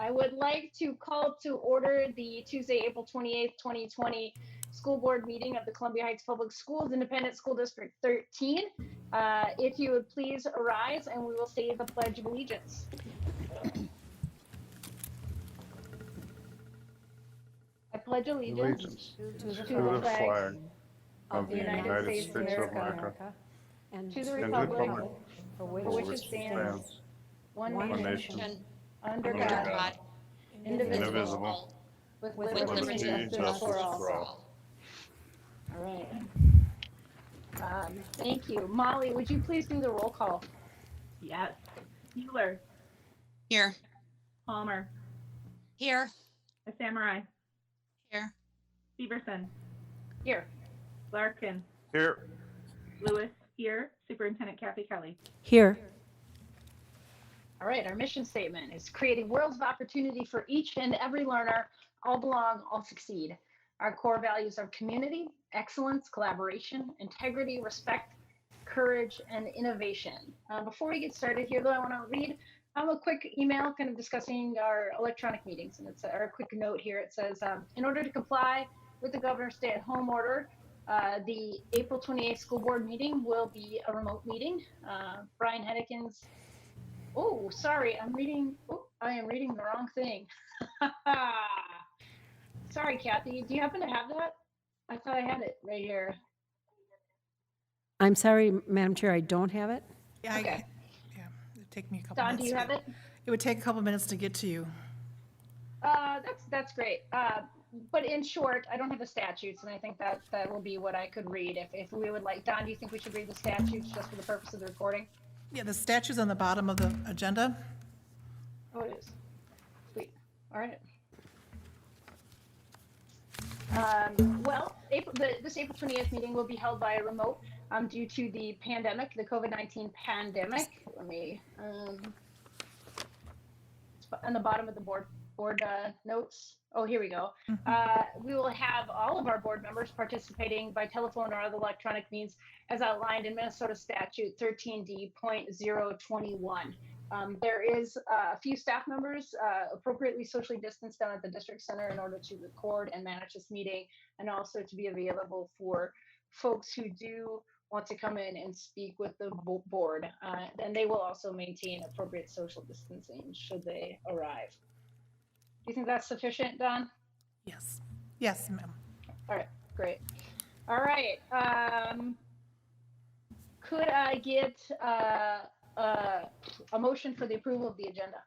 I would like to call to order the Tuesday, April 28th, 2020 school board meeting of the Columbia Heights Public Schools, Independent School District 13. If you would please arise and we will say the Pledge of Allegiance. I pledge allegiance To to the the flag flag of the United States of America and to the and republic for which it stands, one nation, under God, indivisible, with liberty and justice for all. All right. Thank you. Molly, would you please do the roll call? Yes. Mueller. Here. Palmer. Here. A Samurai. Here. Severson. Here. Larkin. Here. Lewis. Here. Superintendent Kathy Kelly. Here. All right. Our mission statement is creating worlds of opportunity for each and every learner. All belong, all succeed. Our core values are community, excellence, collaboration, integrity, respect, courage, and innovation. Before we get started here, though, I want to read a quick email kind of discussing our electronic meetings. And it's a quick note here. It says, in order to comply with the governor's stay-at-home order, the April 28th school board meeting will be a remote meeting. Brian Hedekins. Oh, sorry, I am reading the wrong thing. Sorry, Kathy, do you happen to have that? I thought I had it right here. I'm sorry, Madam Chair, I don't have it. Yeah, Okay. It'd take me a couple Don, minutes. do you have it? It would take a couple minutes to get to you. That's great. But in short, I don't have the statutes, and I think that will be what I could read if we would like. Don, do you think we should read the statutes just for the purpose of the recording? Yeah, the statute's on the bottom of the agenda. Oh, it is. Sweet. All right. Well, this April 28th meeting will be held by a remote due to the pandemic, the COVID-19 pandemic. Let me, on the bottom of the board notes. Oh, here we go. We will have all of our board members participating by telephone or other electronic means as outlined in Minnesota Statute 13D.021. There is a few staff members appropriately socially distanced down at the district center in order to record and manage this meeting, and also to be available for folks who do want to come in and speak with the board. And they will also maintain appropriate social distancing should they arrive. Do you think that's sufficient, Don? Yes. Yes, ma'am. All right, great. All right. Could I get a motion for the approval of the agenda?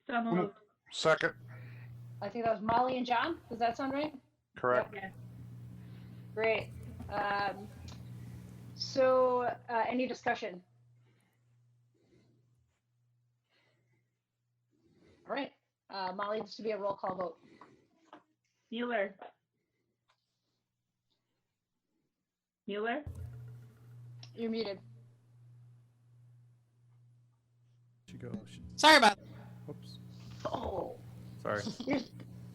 So moved. Second. I think that was Molly and John. Does that sound right? Correct. Yes. Great. Any discussion? All right. Molly, this will be a roll call vote. Mueller. Mueller. You're muted. She goes. Sorry about. Oops. Oh, Sorry. you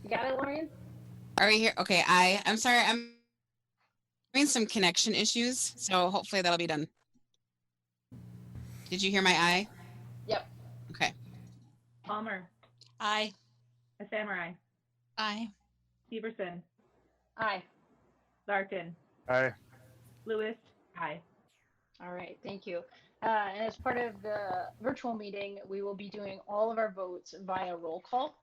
got it, Lauren? Are we here? Okay. I'm sorry. I'm having some connection issues, so hopefully that'll be done. Did you hear my aye? Yep. Okay. Palmer. Aye. A Samurai. Aye. Severson. Aye. Larkin. Aye. Lewis. Aye. All right, thank you. And as part of the virtual meeting, we will be doing all of our votes via roll call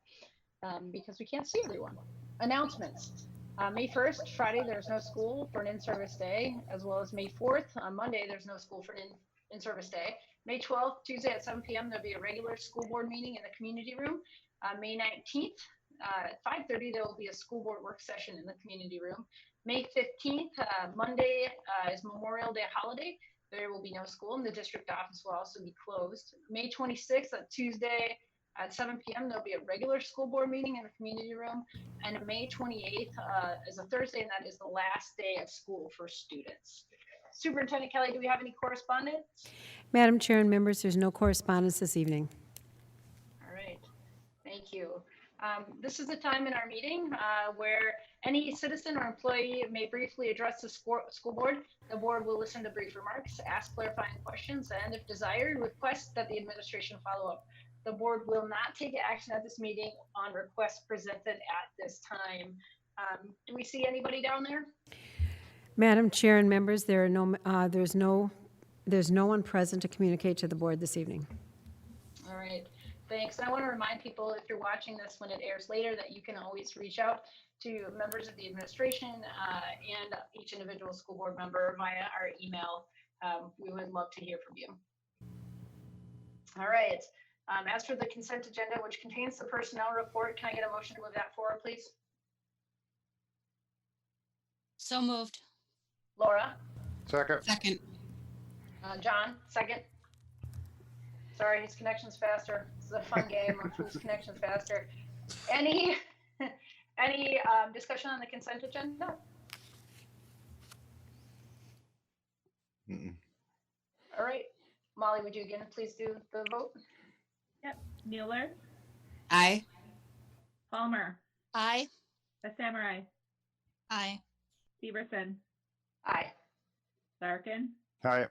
because we can't see everyone. Announcements. May 1st, Friday, there's no school for an in-service day, as well as May 4th, on Monday, there's no school for an in-service day. May 12th, Tuesday at 7 p.m., there'll be a regular school board meeting in the community room. May 19th, at 5:30, there will be a school board work session in the community room. May 15th, Monday is Memorial Day holiday. There will be no school, and the district office will also be closed. May 26th, Tuesday at 7 p.m., there'll be a regular school board meeting in the community room. And May 28th is a Thursday, and that is the last day of school for students. Superintendent Kelly, do we have any correspondence? Madam Chair and members, there's no correspondence this evening. All right, thank you. This is a time in our meeting where any citizen or employee may briefly address the school board. The board will listen to brief remarks, ask clarifying questions, and if desired, request that the administration follow up. The board will not take action at this meeting on requests presented at this time. Do we see anybody down there? Madam Chair and members, there's no one present to communicate to the board this evening. All right, thanks. And I want to remind people, if you're watching this when it airs later, that you can always reach out to members of the administration and each individual school board member via our email. We would love to hear from you. All right. As for the consent agenda, which contains the personnel report, can I get a motion to move that forward, please? So moved. Laura? Second. Second. John, second. Sorry, his connection's faster. This is a fun game of whose connection's faster. Any discussion on the consent agenda? Mm-mm. All right. Molly, would you again please do the vote? Yep. Mueller, Aye. Palmer, Aye. the Samurai, Aye. Severson, Aye. Larkin, Aye.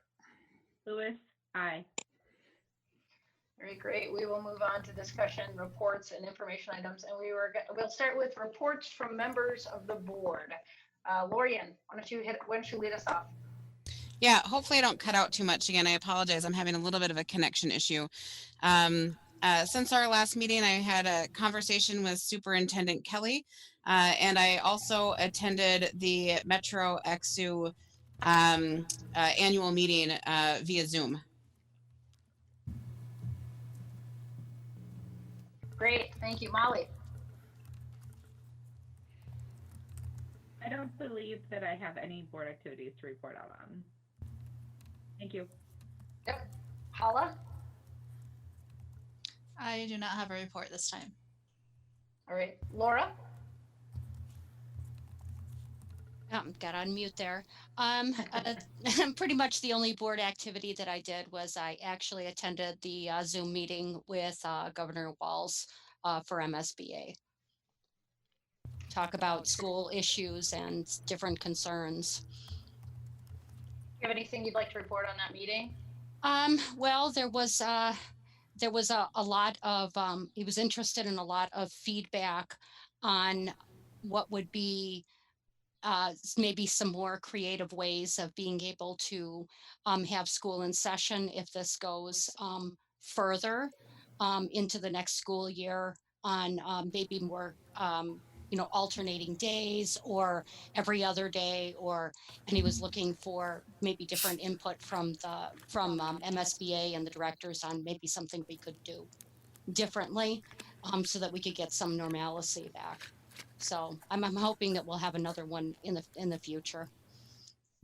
Lewis, aye. Very great. We will move on to discussion, reports, and information items. And we'll start with reports from members of the board. Lorian, why don't you lead us off? Yeah, hopefully I don't cut out too much again. I apologize. I'm having a little bit of a connection issue. Since our last meeting, I had a conversation with Superintendent Kelly, and I also attended the Metro EXU annual meeting via Zoom. Great. Thank you. Molly? I don't believe that I have any board activities to report out on. Thank you. Yep. Hala? I do not have a report this time. All right. Laura? Got on mute there. Pretty much the only board activity that I did was I actually attended the Zoom meeting with Governor Walz for MSBA. Talk about school issues and different concerns. Do you have anything you'd like to report on that meeting? Well, there was a lot of he was interested in a lot of feedback on what would be maybe some more creative ways of being able to have school in session if this goes further into the next school year on maybe more alternating days or every other day, and he was looking for maybe different input from MSBA and the directors on maybe something we could do differently so that we could get some normalcy back. So I'm hoping that we'll have another one in the future.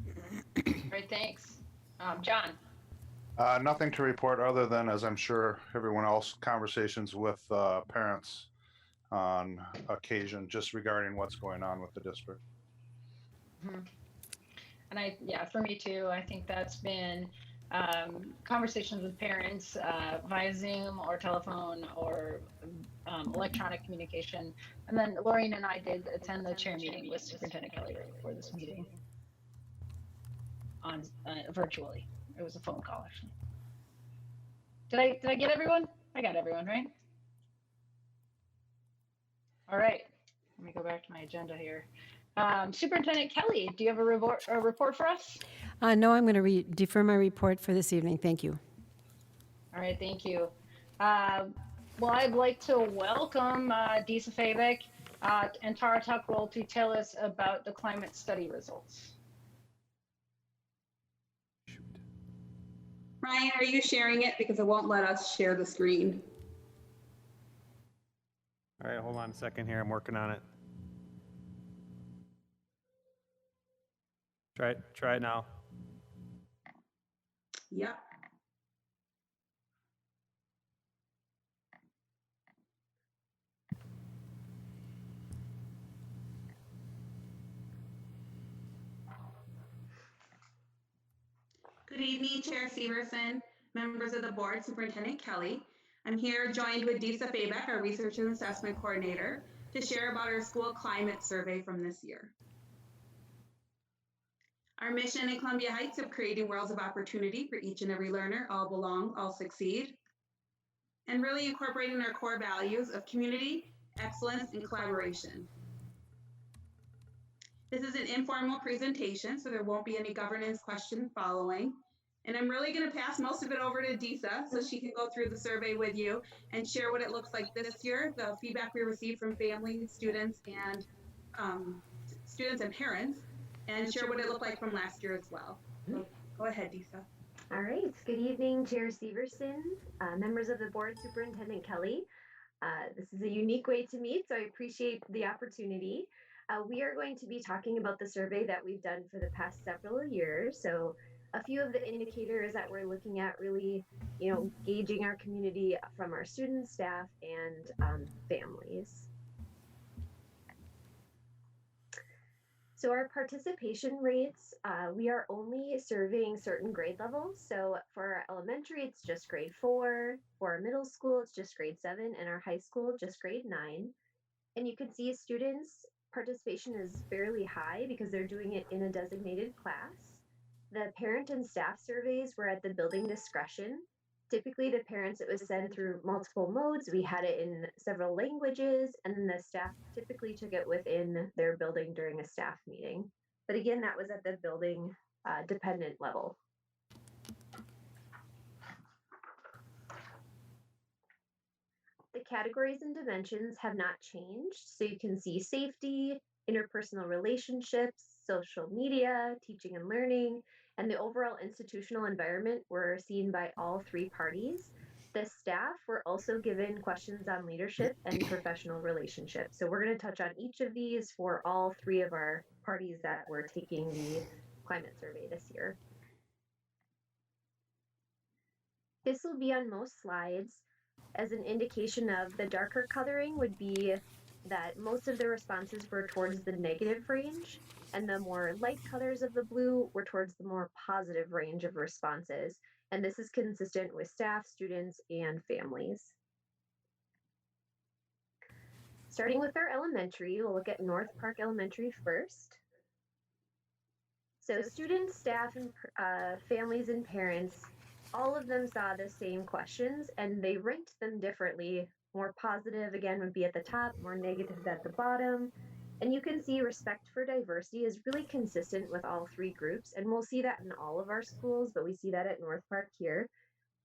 All right. Thanks. John? Nothing to report other than, as I'm sure everyone else, conversations with parents on occasion just regarding what's going on with the district. Mm-hmm. And for me too, I think that's been conversations with parents via Zoom or telephone or electronic communication. And then Lorraine and I did attend the chair meeting with Superintendent Kelly right before this meeting on virtually. It was a phone call actually. Did I get everyone? I got everyone, right? All right. Let me go back to my agenda here. Superintendent Kelly, do you have a report for us? No, I'm going to defer my report for this evening. Thank you. All right, thank you. Well, I'd like to welcome Disa Fabic and Tara Tuckroll to tell us about the climate study results. Ryan, are you sharing it? Because it won't let us share the screen. All right, hold on a second here. I'm working on it. Try it now. Yep. Good evening, Chair Severson, members of the board, Superintendent Kelly. I'm here joined with Disa Fabek, our Research and Assessment Coordinator, to share about our school climate survey from this year. Our mission in Columbia Heights of creating worlds of opportunity for each and every learner, all belong, all succeed, and really incorporating our core values of community, excellence, and collaboration. This is an informal presentation, so there won't be any governance questions following. And I'm really going to pass most of it over to Disa so she can go through the survey with you and share what it looks like this year, the feedback we received from families, students, and parents, and share what it looked like from last year as well. So go ahead, Disa. All right. Good evening, Chair Severson, members of the board, Superintendent Kelly. This is a unique way to meet, so I appreciate the opportunity. We are going to be talking about the survey that we've done for the past several years. So a few of the indicators that we're looking at really, gauging our community from our students, staff, and families. So our participation rates, we are only surveying certain grade levels. So for our elementary, it's just grade 4. For our middle school, it's just grade 7. And our high school, just grade 9. And you can see students' participation is fairly high because they're doing it in a designated class. The parent and staff surveys were at the building discretion. Typically, the parents, it was sent through multiple modes. We had it in several languages, and then the staff typically took it within their building during a staff meeting. But again, that was at the building dependent level. The categories and dimensions have not changed. So you can see safety, interpersonal relationships, social media, teaching and learning, and the overall institutional environment were seen by all 3 parties. The staff were also given questions on leadership and professional relationships. So we're going to touch on each of these for all 3 of our parties that were taking the climate survey this year. This will be on most slides as an indication of the darker coloring would be that most of the responses were towards the negative range, and the more light colors of the blue were towards the more positive range of responses. And this is consistent with staff, students, and families. Starting with our elementary, we'll look at North Park Elementary first. So students, staff, and families and parents, all of them saw the same questions and they ranked them differently. More positive, again, would be at the top, more negative at the bottom. And you can see respect for diversity is really consistent with all 3 groups. And we'll see that in all of our schools, but we see that at North Park here.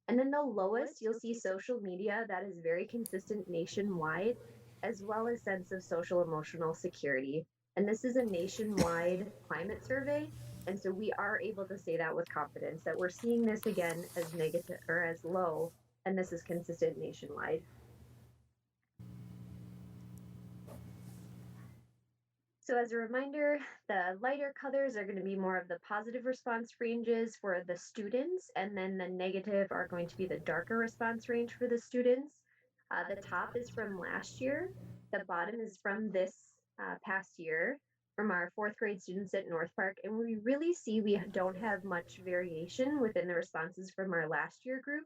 And then the lowest, you'll see social media. That is very consistent nationwide, as well as sense of social emotional security. And this is a nationwide climate survey. And so we are able to say that with confidence that we're seeing this again as negative or as low, and this is consistent nationwide. So as a reminder, the lighter colors are going to be more of the positive response ranges for the students, and then the negative are going to be the darker response range for the students. The top is from last year. The bottom is from this past year, from our 4th grade students at North Park. And we really see we don't have much variation within the responses from our last year group,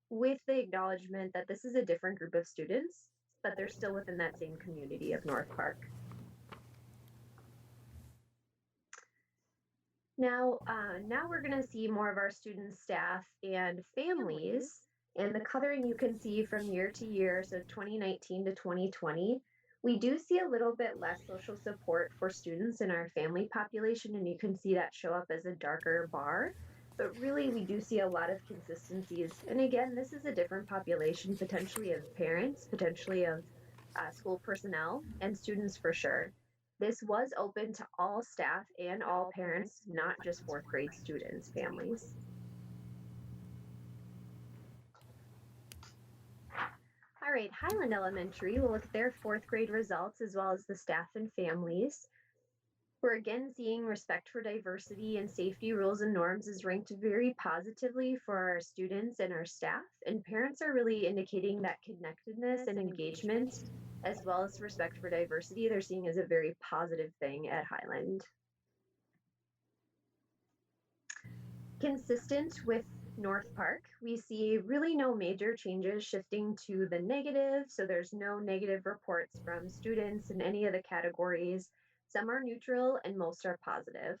with the acknowledgement that this is a different group of students, but they're still within that same community of North Park. Now we're going to see more of our students, staff, and families. And the coloring you can see from year to year, so 2019 to 2020. We do see a little bit less social support for students in our family population, and you can see that show up as a darker bar. But really, we do see a lot of consistencies. And again, this is a different population, potentially of parents, potentially of school personnel, and students for sure. This was open to all staff and all parents, not just 4th grade students, families. All right, Highland Elementary, we'll look at their 4th grade results as well as the staff and families. We're again seeing respect for diversity and safety rules and norms is ranked very positively for our students and our staff, and parents are really indicating that connectedness and engagement as well as respect for diversity they're seeing as a very positive thing at Highland. Consistent with North Park, we see really no major changes shifting to the negative. So there's no negative reports from students in any of the categories. Some are neutral and most are positive.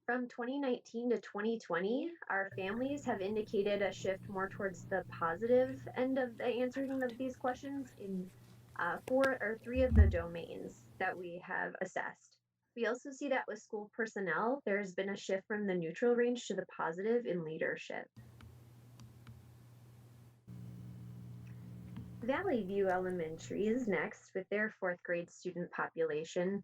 From 2019 to 2020, our families have indicated a shift more towards the positive end of the answering of these questions in 4 or 3 of the domains that we have assessed. We also see that with school personnel, there's been a shift from the neutral range to the positive in leadership. Valley View Elementary is next with their 4th grade student population.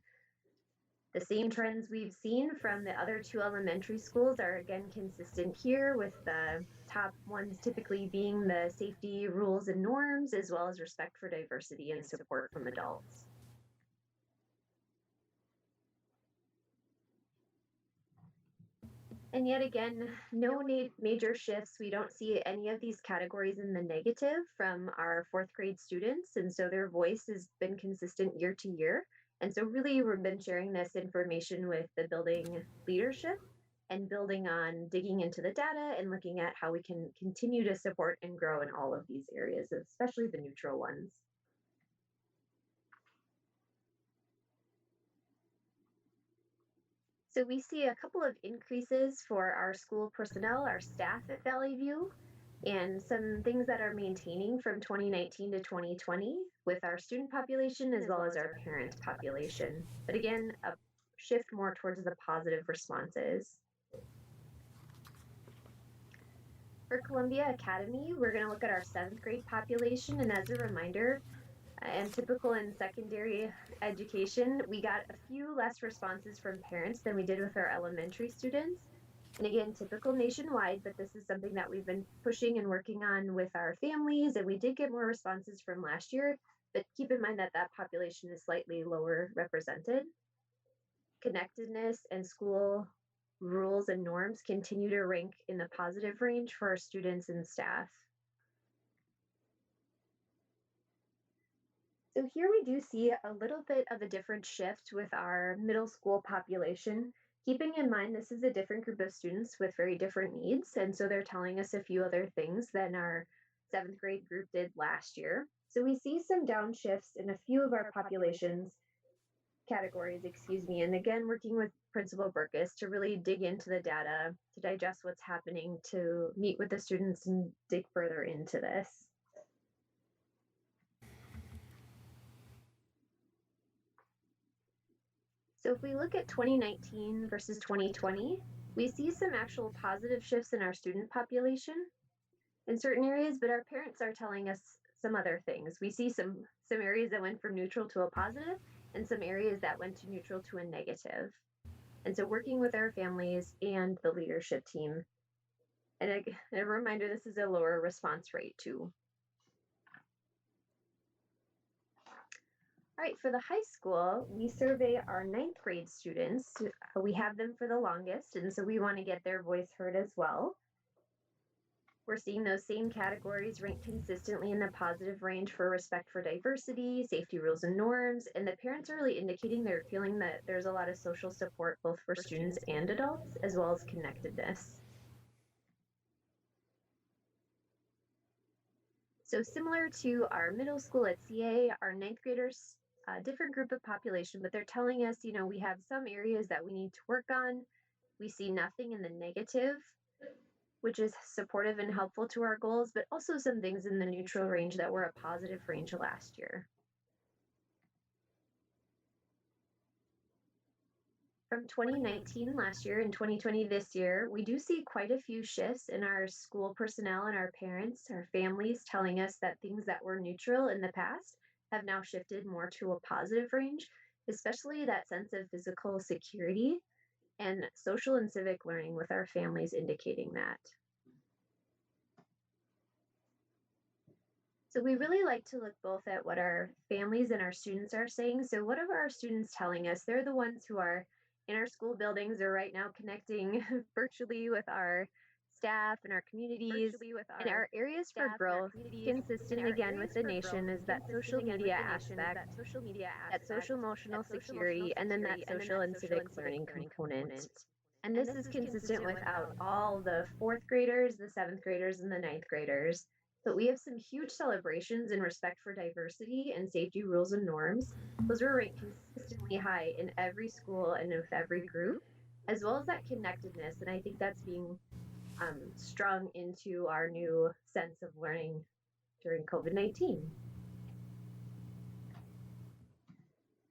The same trends we've seen from the other 2 elementary schools are again consistent here, with the top ones typically being the safety rules and norms, as well as respect for diversity and support from adults. And yet again, no major shifts. We don't see any of these categories in the negative from our 4th grade students. And so their voice has been consistent year to year. And so really we've been sharing this information with the building leadership and building on digging into the data and looking at how we can continue to support and grow in all of these areas, especially the neutral ones. So we see a couple of increases for our school personnel, our staff at Valley View, and some things that are maintaining from 2019 to 2020 with our student population as well as our parent population. But again, a shift more towards the positive responses. For Columbia Academy, we're going to look at our 7th grade population, and as a reminder, and typical in secondary education, we got a few less responses from parents than we did with our elementary students. And again, typical nationwide, but this is something that we've been pushing and working on with our families, and we did get more responses from last year, but keep in mind that that population is slightly lower represented. Connectedness and school rules and norms continue to rank in the positive range for our students and staff. So here we do see a little bit of a different shift with our middle school population. Keeping in mind, this is a different group of students with very different needs. And so they're telling us a few other things than our 7th grade group did last year. So we see some downshifts in a few of our categories, and again, working with Principal Burkus to really dig into the data, to digest what's happening, to meet with the students and dig further into this. So if we look at 2019 versus 2020, we see some actual positive shifts in our student population in certain areas, but our parents are telling us some other things. We see some areas that went from neutral to a positive and some areas that went to neutral to a negative. And so working with our families and the leadership team. And a reminder, this is a lower response rate too. All right, for the high school, we survey our 9th grade students. We have them for the longest, and so we want to get their voice heard as well. We're seeing those same categories rank consistently in the positive range for respect for diversity, safety rules and norms, and the parents are really indicating they're feeling that there's a lot of social support both for students and adults, as well as connectedness. So similar to our middle school at CA, our 9th graders, a different group of population, but they're telling us, we have some areas that we need to work on. We see nothing in the negative, which is supportive and helpful to our goals, but also some things in the neutral range that were a positive range last year. From 2019 last year and 2020 this year, we do see quite a few shifts in our school personnel and our parents, our families, telling us that things that were neutral in the past have now shifted more to a positive range, especially that sense of physical security and social and civic learning with our families indicating that. So we really like to look both at what our families and our students are saying. So what are our students telling us? They're the ones who are in our school buildings or right now connecting virtually with our staff, and our communities, and our areas for growth, consistent again with the nation, is that social media aspect, that social emotional security, and then that social and civic learning component. And this is consistent without all the fourth graders, the seventh graders, and the ninth graders. But we have some huge celebrations in respect for diversity and safety rules and norms. Those are ranked consistently high in every school and with every group, as well as that connectedness. And I think that's being strung into our new sense of learning during COVID-19.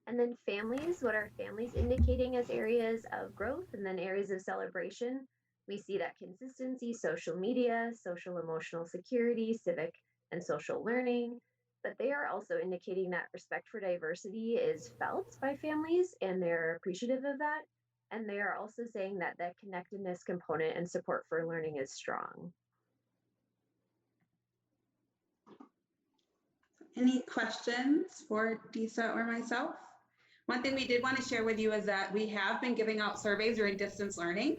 And then families, what are families indicating as areas of growth and then areas of celebration? We see that consistency, social media, social emotional security, civic and social learning, but they are also indicating that respect for diversity is felt by families and they're appreciative of that. And they are also saying that that connectedness component and support for learning is strong. Any questions for Disa or myself? One thing we did want to share with you is that we have been giving out surveys during distance learning,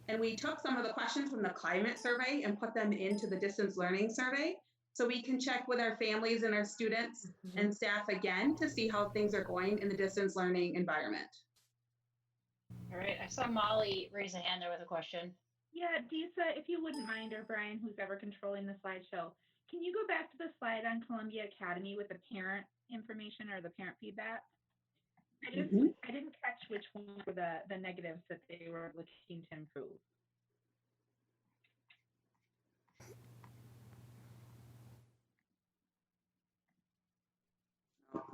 and we took some of the questions from the climate survey and put them into the distance learning survey. So we can check with our families and our students and staff again to see how things are going in the distance learning environment. All right, I saw Molly raise a hand there with a question. Yeah, Disa, if you wouldn't mind, or Brian, who's ever controlling the slideshow, can you go back to the slide on Columbia Academy with the parent information or the parent feedback? I didn't catch which ones were the negatives that they were looking to improve.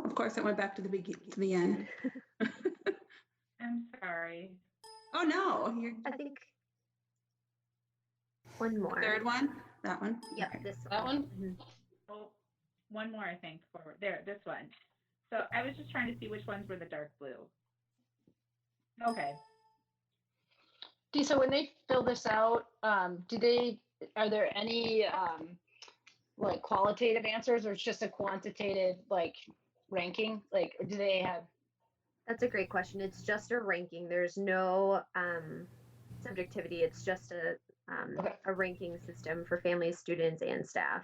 Of course, it went back to the end. I'm sorry. Oh no, I think one more. Third one, that one. Yep, Okay. this one. That one? Oh, one more, I think, forward. There, this one. So I was just trying to see which ones were the dark blue. Okay. Disa, when they fill this out, are there any like qualitative answers, or it's just a quantitative like ranking? Like, or do they have? That's a great question. It's just a ranking. There's no subjectivity. It's just a ranking system for families, students, and staff.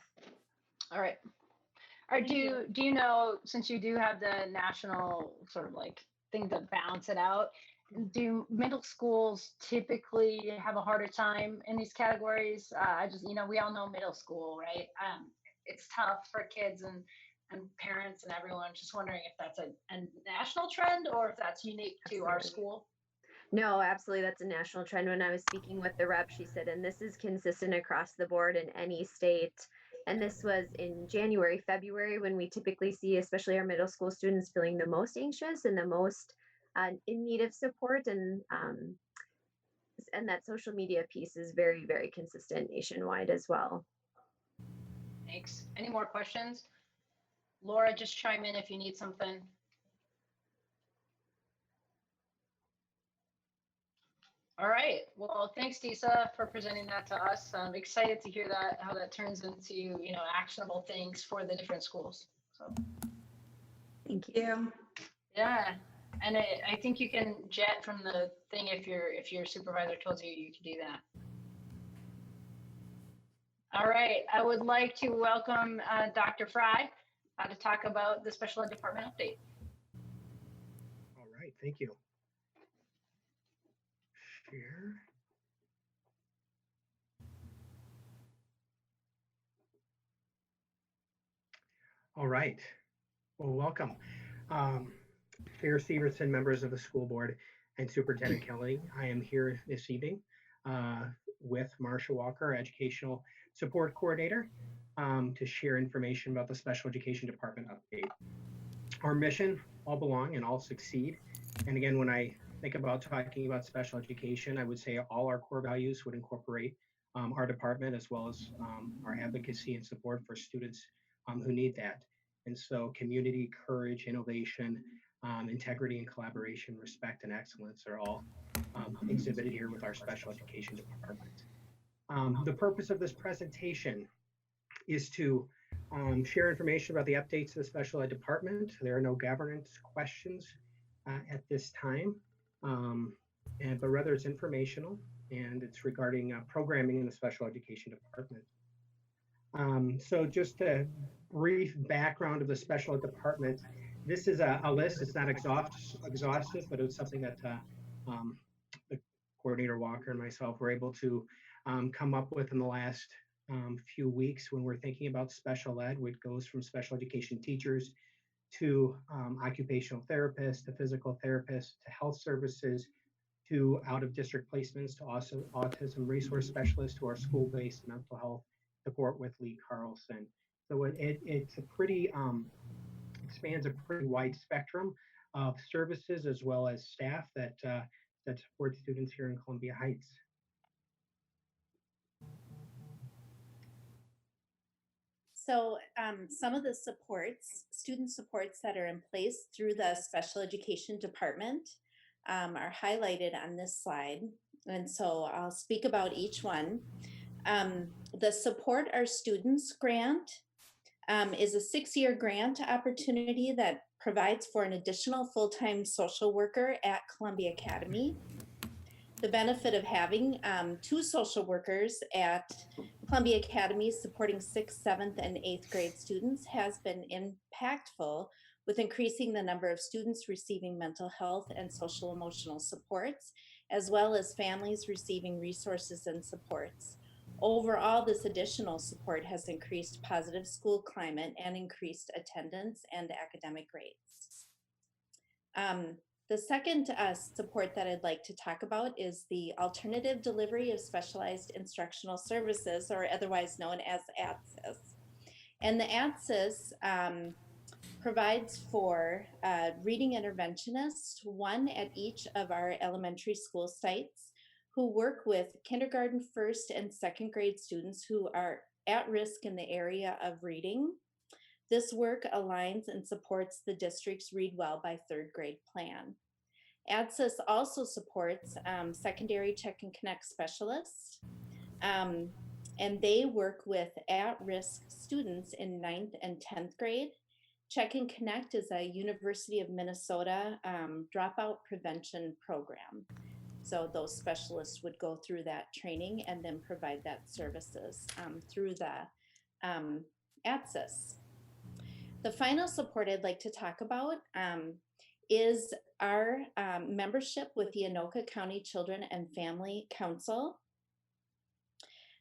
All right. Or do you know, since you do have the national sort of like thing to balance it out, do middle schools typically have a harder time in these categories? We all know middle school, right? It's tough for kids and parents and everyone. Just wondering if that's a national trend or if that's unique to our school. No, absolutely. That's a national trend. When I was speaking with the rep, she said, and this is consistent across the board in any state. And this was in January, February, when we typically see, especially our middle school students, feeling the most anxious and the most in need of support. And that social media piece is very, very consistent nationwide as well. Thanks. Any more questions? Laura, just chime in if you need something. All right. Well, thanks, Disa, for presenting that to us. I'm excited to hear how that turns into, actionable things for the different schools. So, thank you. Yeah, and I think you can jet from the thing if your supervisor told you could do that. All right. I would like to welcome Dr. Fry to talk about the special ed department update. All right. Thank you. Share. All right. Well, welcome. Chair Severson, members of the school board, and Superintendent Kelly. I am here this evening with Marsha Walker, Educational Support Coordinator, to share information about the Special Education Department update. Our mission, all belong and all succeed. And again, when I think about talking about special education, I would say all our core values would incorporate our department, as well as our advocacy and support for students who need that. And so community, courage, innovation, integrity and collaboration, respect and excellence are all exhibited here with our special education department. The purpose of this presentation is to share information about the updates to the special ed department. There are no governance questions at this time, but rather it's informational. and it's regarding programming in the special education department. So just a brief background of the special ed department. This is a list. It's not exhaustive, but it's something that the coordinator Walker and myself were able to come up with in the last few weeks when we're thinking about special ed, which goes from special education teachers to occupational therapists, to physical therapists, to health services, to out-of-district placements, to also autism resource specialists, to our school-based mental health support with Lee Carlson. So it's a pretty, expands a pretty wide spectrum of services as well as staff that, that support students here in Columbia Heights. So some of the supports, student supports that are in place through the special education department are highlighted on this slide. And so I'll speak about each one. The Support Our Students grant is a 6-year grant opportunity that provides for an additional full-time social worker at Columbia Academy. The benefit of having 2 social workers at Columbia Academy supporting 6th, 7th, and 8th grade students has been impactful with increasing the number of students receiving mental health and social emotional supports, as well as families receiving resources and supports. Overall, this additional support has increased positive school climate and increased attendance and academic grades. The second support that I'd like to talk about is the alternative delivery of specialized instructional services, or otherwise known as ADSIS. And the ADSIS provides for reading interventionists, 1 at each of our elementary school sites, who work with kindergarten, 1st, and 2nd grade students who are at risk in the area of reading. This work aligns and supports the district's Read Well by 3rd grade plan. ADSIS also supports secondary check and connect specialists, and they work with at-risk students in 9th and 10th grade. Check and Connect is a University of Minnesota dropout prevention program. So those specialists would go through that training and then provide that services through the ADSIS. The final support I'd like to talk about is our membership with the Anoka County Children and Family Council.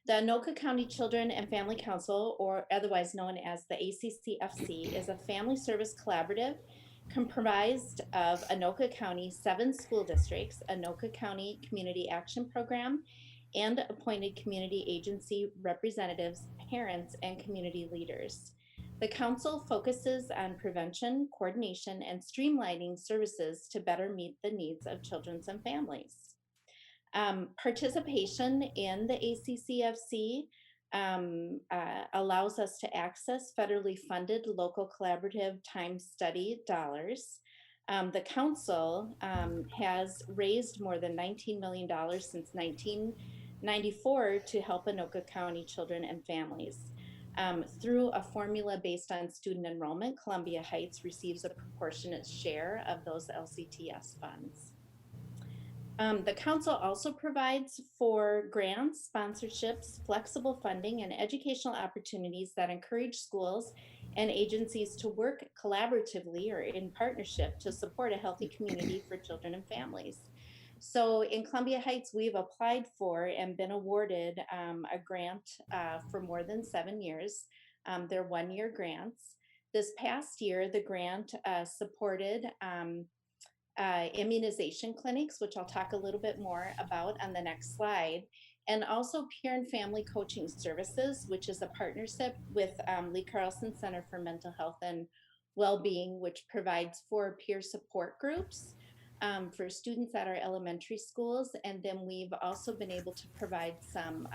The Anoka County Children and Family Council, or otherwise known as the ACCFC, is a family service collaborative comprised of Anoka County 7 school districts, Anoka County Community Action Program, and appointed community agency representatives, parents, and community leaders. The council focuses on prevention, coordination, and streamlining services to better meet the needs of children and families. Participation in the ACCFC allows us to access federally funded local collaborative time study dollars. The council has raised more than $19 million since 1994 to help Anoka County children and families. Through a formula based on student enrollment, Columbia Heights receives a proportionate share of those LCTS funds. The council also provides for grants, sponsorships, flexible funding, and educational opportunities that encourage schools and agencies to work collaboratively or in partnership to support a healthy community for children and families. So in Columbia Heights, we've applied for and been awarded a grant for more than 7 years. They're 1-year grants. This past year, the grant supported immunization clinics, which I'll talk a little bit more about on the next slide, and also peer and family coaching services, which is a partnership with Lee Carlson Center for Mental Health and Wellbeing, which provides for peer support groups for students at our elementary schools. And then we've also been able to provide some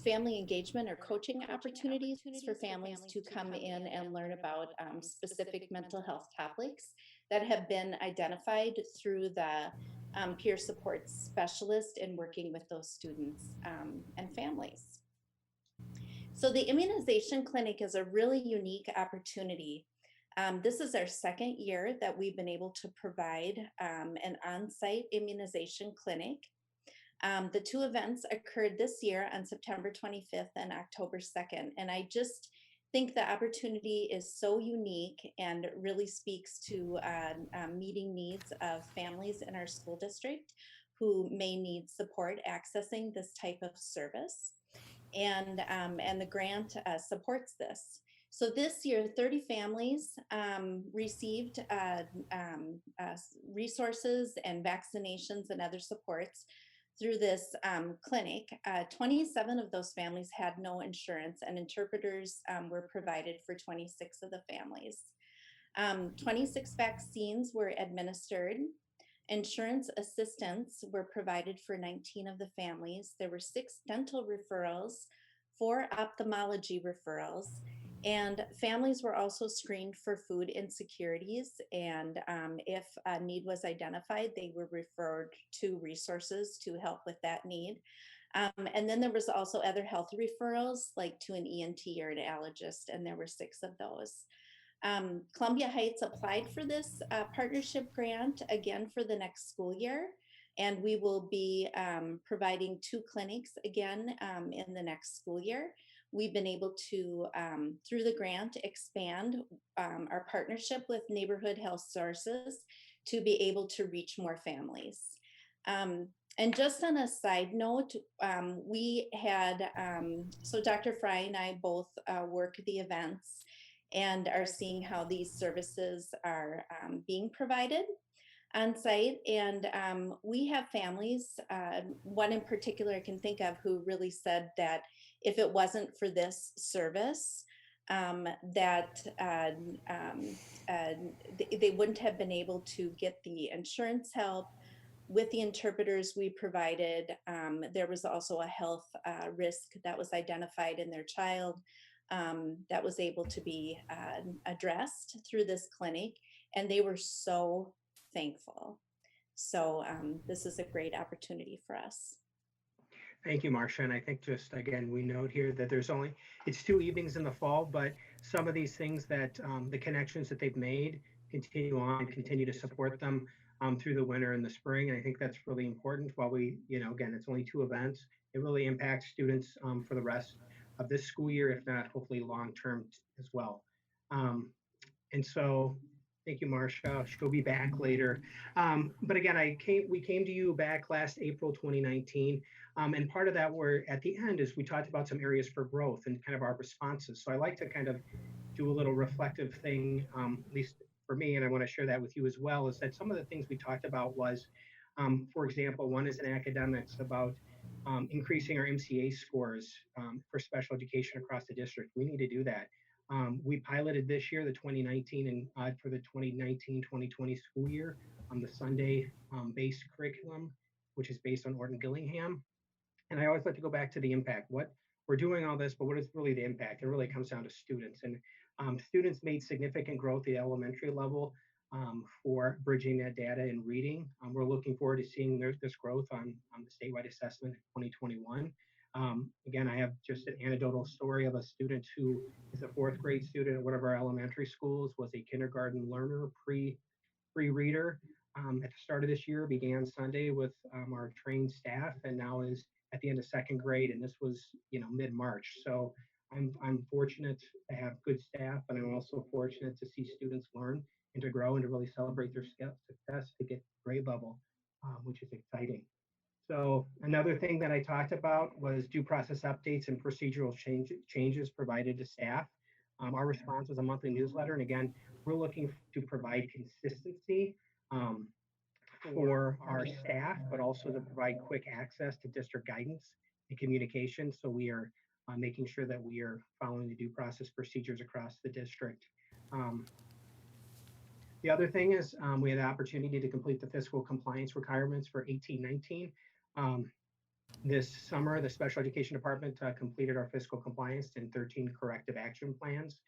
family engagement or coaching opportunities for families to come in and learn about specific mental health topics that have been identified through the peer support specialist in working with those students and families. So the immunization clinic is a really unique opportunity. This is our 2nd year that we've been able to provide an on-site immunization clinic. The two events occurred this year on September 25th and October 2nd. And I just think the opportunity is so unique and really speaks to meeting needs of families in our school district who may need support accessing this type of service. And the grant supports this. So this year, 30 families received resources and vaccinations and other supports through this clinic. 27 of those families had no insurance, and interpreters were provided for 26 of the families. 26 vaccines were administered. Insurance assistance were provided for 19 of the families. There were 6 dental referrals, 4 ophthalmology referrals, and families were also screened for food insecurities. And if a need was identified, they were referred to resources to help with that need. And then there was also other health referrals, like to an ENT or an allergist, and there were 6 of those. Columbia Heights applied for this partnership grant again for the next school year, and we will be providing 2 clinics again in the next school year. We've been able to, through the grant, expand our partnership with Neighborhood Health Sources to be able to reach more families. And just on a side note, we had, so Dr. Fry and I both work the events and are seeing how these services are being provided on site. And we have families, one in particular I can think of, who really said that if it wasn't for this service, that they wouldn't have been able to get the insurance help. With the interpreters we provided, there was also a health risk that was identified in their child that was able to be addressed through this clinic, and they were so thankful. So this is a great opportunity for us. Thank you, Marcia. And I think just, again, we note here that it's 2 evenings in the fall, but some of these things that the connections that they've made continue to support them through the winter and the spring. And I think that's really important. While we, again, it's only 2 events, it really impacts students for the rest of this school year, if not hopefully long-term as well. And so thank you, Marcia. She'll be back later. But again, we came to you back last April 2019. And part of that were at the end is we talked about some areas for growth and kind of our responses. So I like to kind of do a little reflective thing, at least for me, and I want to share that with you as well, is that some of the things we talked about was, for example, one is in academics about increasing our MCA scores for special education across the district. We need to do that. We piloted this year, the 2019 and for the 2019-2020 school year, the Sunday-based curriculum, which is based on Orton Gillingham. And I always like to go back to the impact. What we're doing all this, but what is really the impact? It really comes down to students. And students made significant growth at the elementary level for bridging that data and reading. We're looking forward to seeing this growth on the statewide assessment in 2021. Again, I have just an anecdotal story of a student who is a 4th grade student at one of our elementary schools, was a kindergarten learner, pre-reader. At the start of this year, began Sunday with our trained staff, and now is at the end of 2nd grade, and this was mid-March. So I'm fortunate to have good staff, and I'm also fortunate to see students learn and to grow and to really celebrate their success to get grade level, which is exciting. So another thing that I talked about was due process updates and procedural changes provided to staff. Our response was a monthly newsletter, and again, we're looking to provide consistency for our staff, but also to provide quick access to district guidance and communication. So we are making sure that we are following the due process procedures across the district. The other thing is we had the opportunity to complete the fiscal compliance requirements for 18-19. This summer, the special education department completed our fiscal compliance and 13 corrective action plans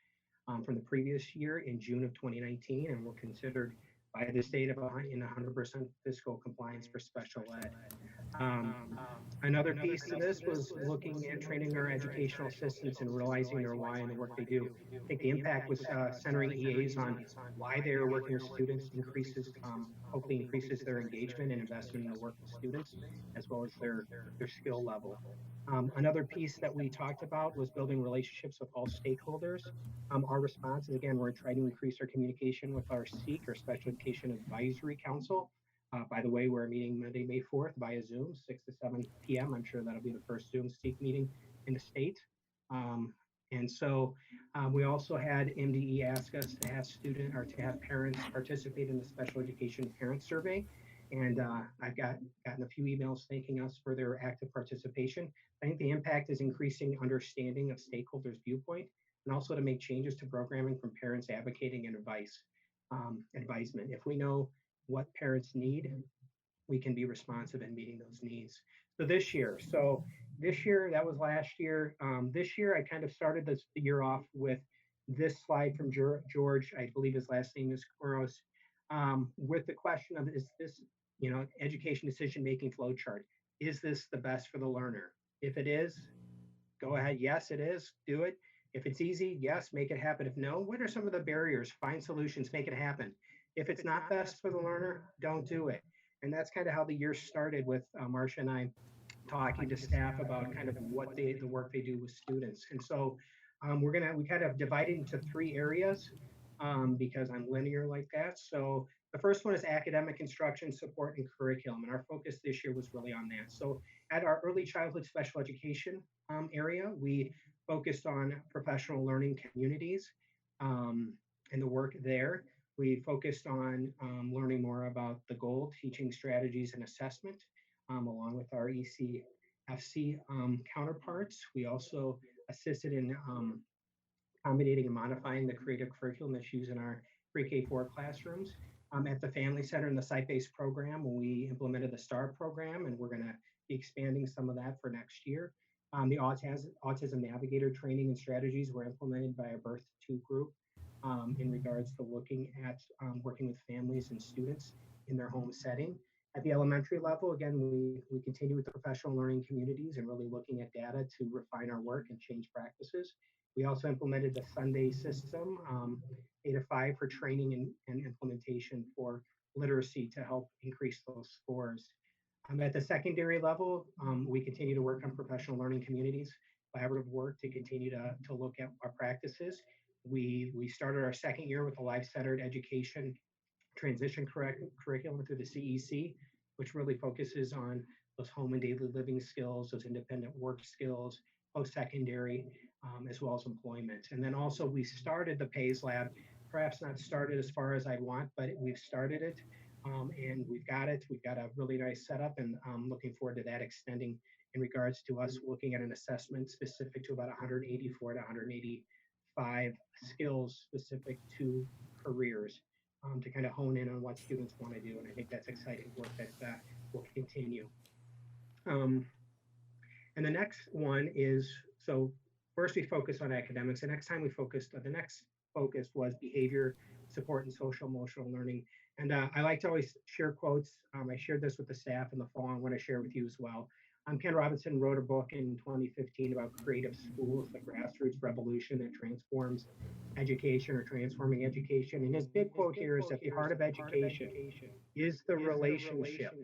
from the previous year in June of 2019, and were considered by the state in 100% fiscal compliance for special ed. Um, Another piece to this was looking at training our educational assistants and realizing their why and the work they do. I think the impact was centering EAs on why they are working with students, hopefully increases their engagement and investment in the work with students, as well as their skill level. Another piece that we talked about was building relationships with all stakeholders. Our response is, again, we're trying to increase our communication with our SEEK, or Special Education Advisory Council. By the way, we're meeting Monday, May 4th via Zoom, 6 to 7 p.m. I'm sure that'll be the first Zoom SEEK meeting in the state. And so we also had MDE ask us to have to have parents participate in the special education parent survey. And I've gotten a few emails thanking us for their active participation. I think the impact is increasing understanding of stakeholders' viewpoint, and also to make changes to programming from parents advocating and advisement. If we know what parents need, we can be responsive in meeting those needs. So this year, that was last year. This year, I kind of started the year off with this slide from George. I believe his last name is Kuros, with the question of, is this, education decision-making flow chart, is this the best for the learner? If it is, go ahead. Yes, it is. Do it. If it's easy, yes, make it happen. If no, what are some of the barriers? Find solutions, make it happen. If it's not best for the learner, don't do it. And that's kind of how the year started, with Marcia and I talking to staff about kind of the work they do with students. And so we kind of divided into 3 areas because I'm linear like that. So the first one is academic instruction, support, and curriculum. And our focus this year was really on that. So at our early childhood special education area, we focused on professional learning communities and the work there. We focused on learning more about the goal, teaching strategies, and assessment, along with our ECFC counterparts. We also assisted in accommodating and modifying the creative curriculum that's used in our pre-K4 classrooms. At the Family Center and the site-based program, we implemented the STAR program, and we're going to be expanding some of that for next year. The autism navigator training and strategies were implemented by a Birth to 2 group in regards to looking at working with families and students in their home setting. At the elementary level, again, we continue with the professional learning communities and really looking at data to refine our work and change practices. We also implemented the Sunday system, 8 to 5, for training and implementation for literacy to help increase those scores. At the secondary level, we continue to work on professional learning communities, collaborative work to continue to look at our practices. We started our second year with a life-centered education transition curriculum through the CEC, which really focuses on those home and daily living skills, those independent work skills, post-secondary, as well as employment. And then also we started the PAYS Lab, perhaps not started as far as I'd want, but we've started it. And we've got it. We've got a really nice setup, and I'm looking forward to that extending in regards to us looking at an assessment specific to about 184 to 185 skills specific to careers to kind of hone in on what students want to do. And I think that's exciting work that will continue. And the next one is, so first we focus on academics. The next focus was behavior, support, and social emotional learning. And I like to always share quotes. I shared this with the staff in the fall. I want to share with you as well. Ken Robinson wrote a book in 2015 about creative schools, the grassroots revolution that transforms education or transforming education. And his big quote here is that the heart of education is the relationship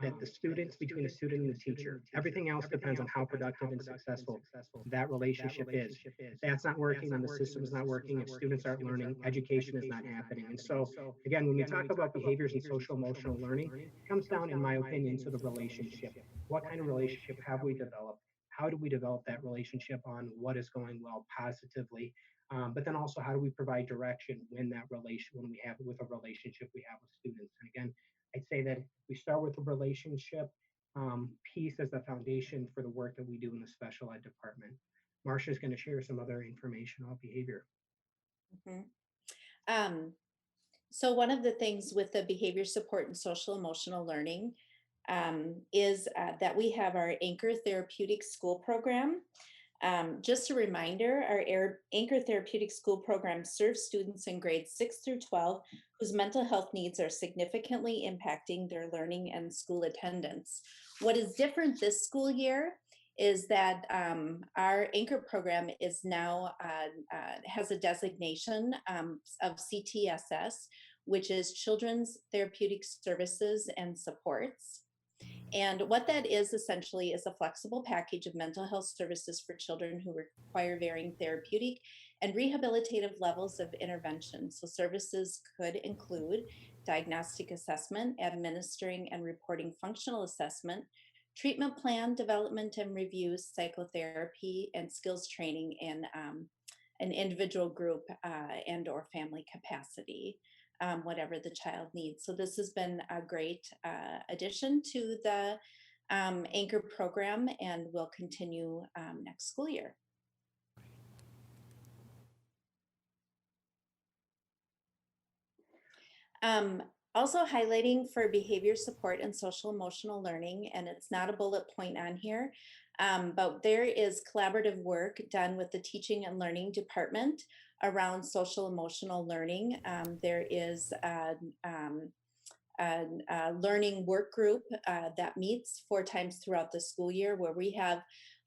that the students, between the student and the teacher. Everything else depends on how productive and successful that relationship is. If that's not working, then the system is not working. If students aren't learning, education is not happening. And so, again, when we talk about behaviors and social emotional learning, it comes down, in my opinion, to the relationship. What kind of relationship have we developed? How do we develop that relationship on what is going well positively? But then also, how do we provide direction when we have with a relationship we have with students? And again, I'd say that we start with the relationship piece as the foundation for the work that we do in the special ed department. Marcia is going to share some other information on behavior. So one of the things with the behavior support and social emotional learning is that we have our Anchor Therapeutic School Program. Just a reminder, our Anchor Therapeutic School Program serves students in grades 6 through 12 whose mental health needs are significantly impacting their learning and school attendance. What is different this school year is that our anchor program is now has a designation of CTSS, which is Children's Therapeutic Services and Supports. And what that is essentially is a flexible package of mental health services for children who require varying therapeutic and rehabilitative levels of intervention. So services could include diagnostic assessment, administering and reporting functional assessment, treatment plan development and reviews, psychotherapy, and skills training in an individual group and or family capacity. Whatever the child needs. So this has been a great addition to the anchor program and will continue next school year. Also highlighting for behavior support and social emotional learning, and it's not a bullet point on here, but there is collaborative work done with the teaching and learning department around social emotional learning. There is a learning work group that meets 4 times throughout the school year, where we have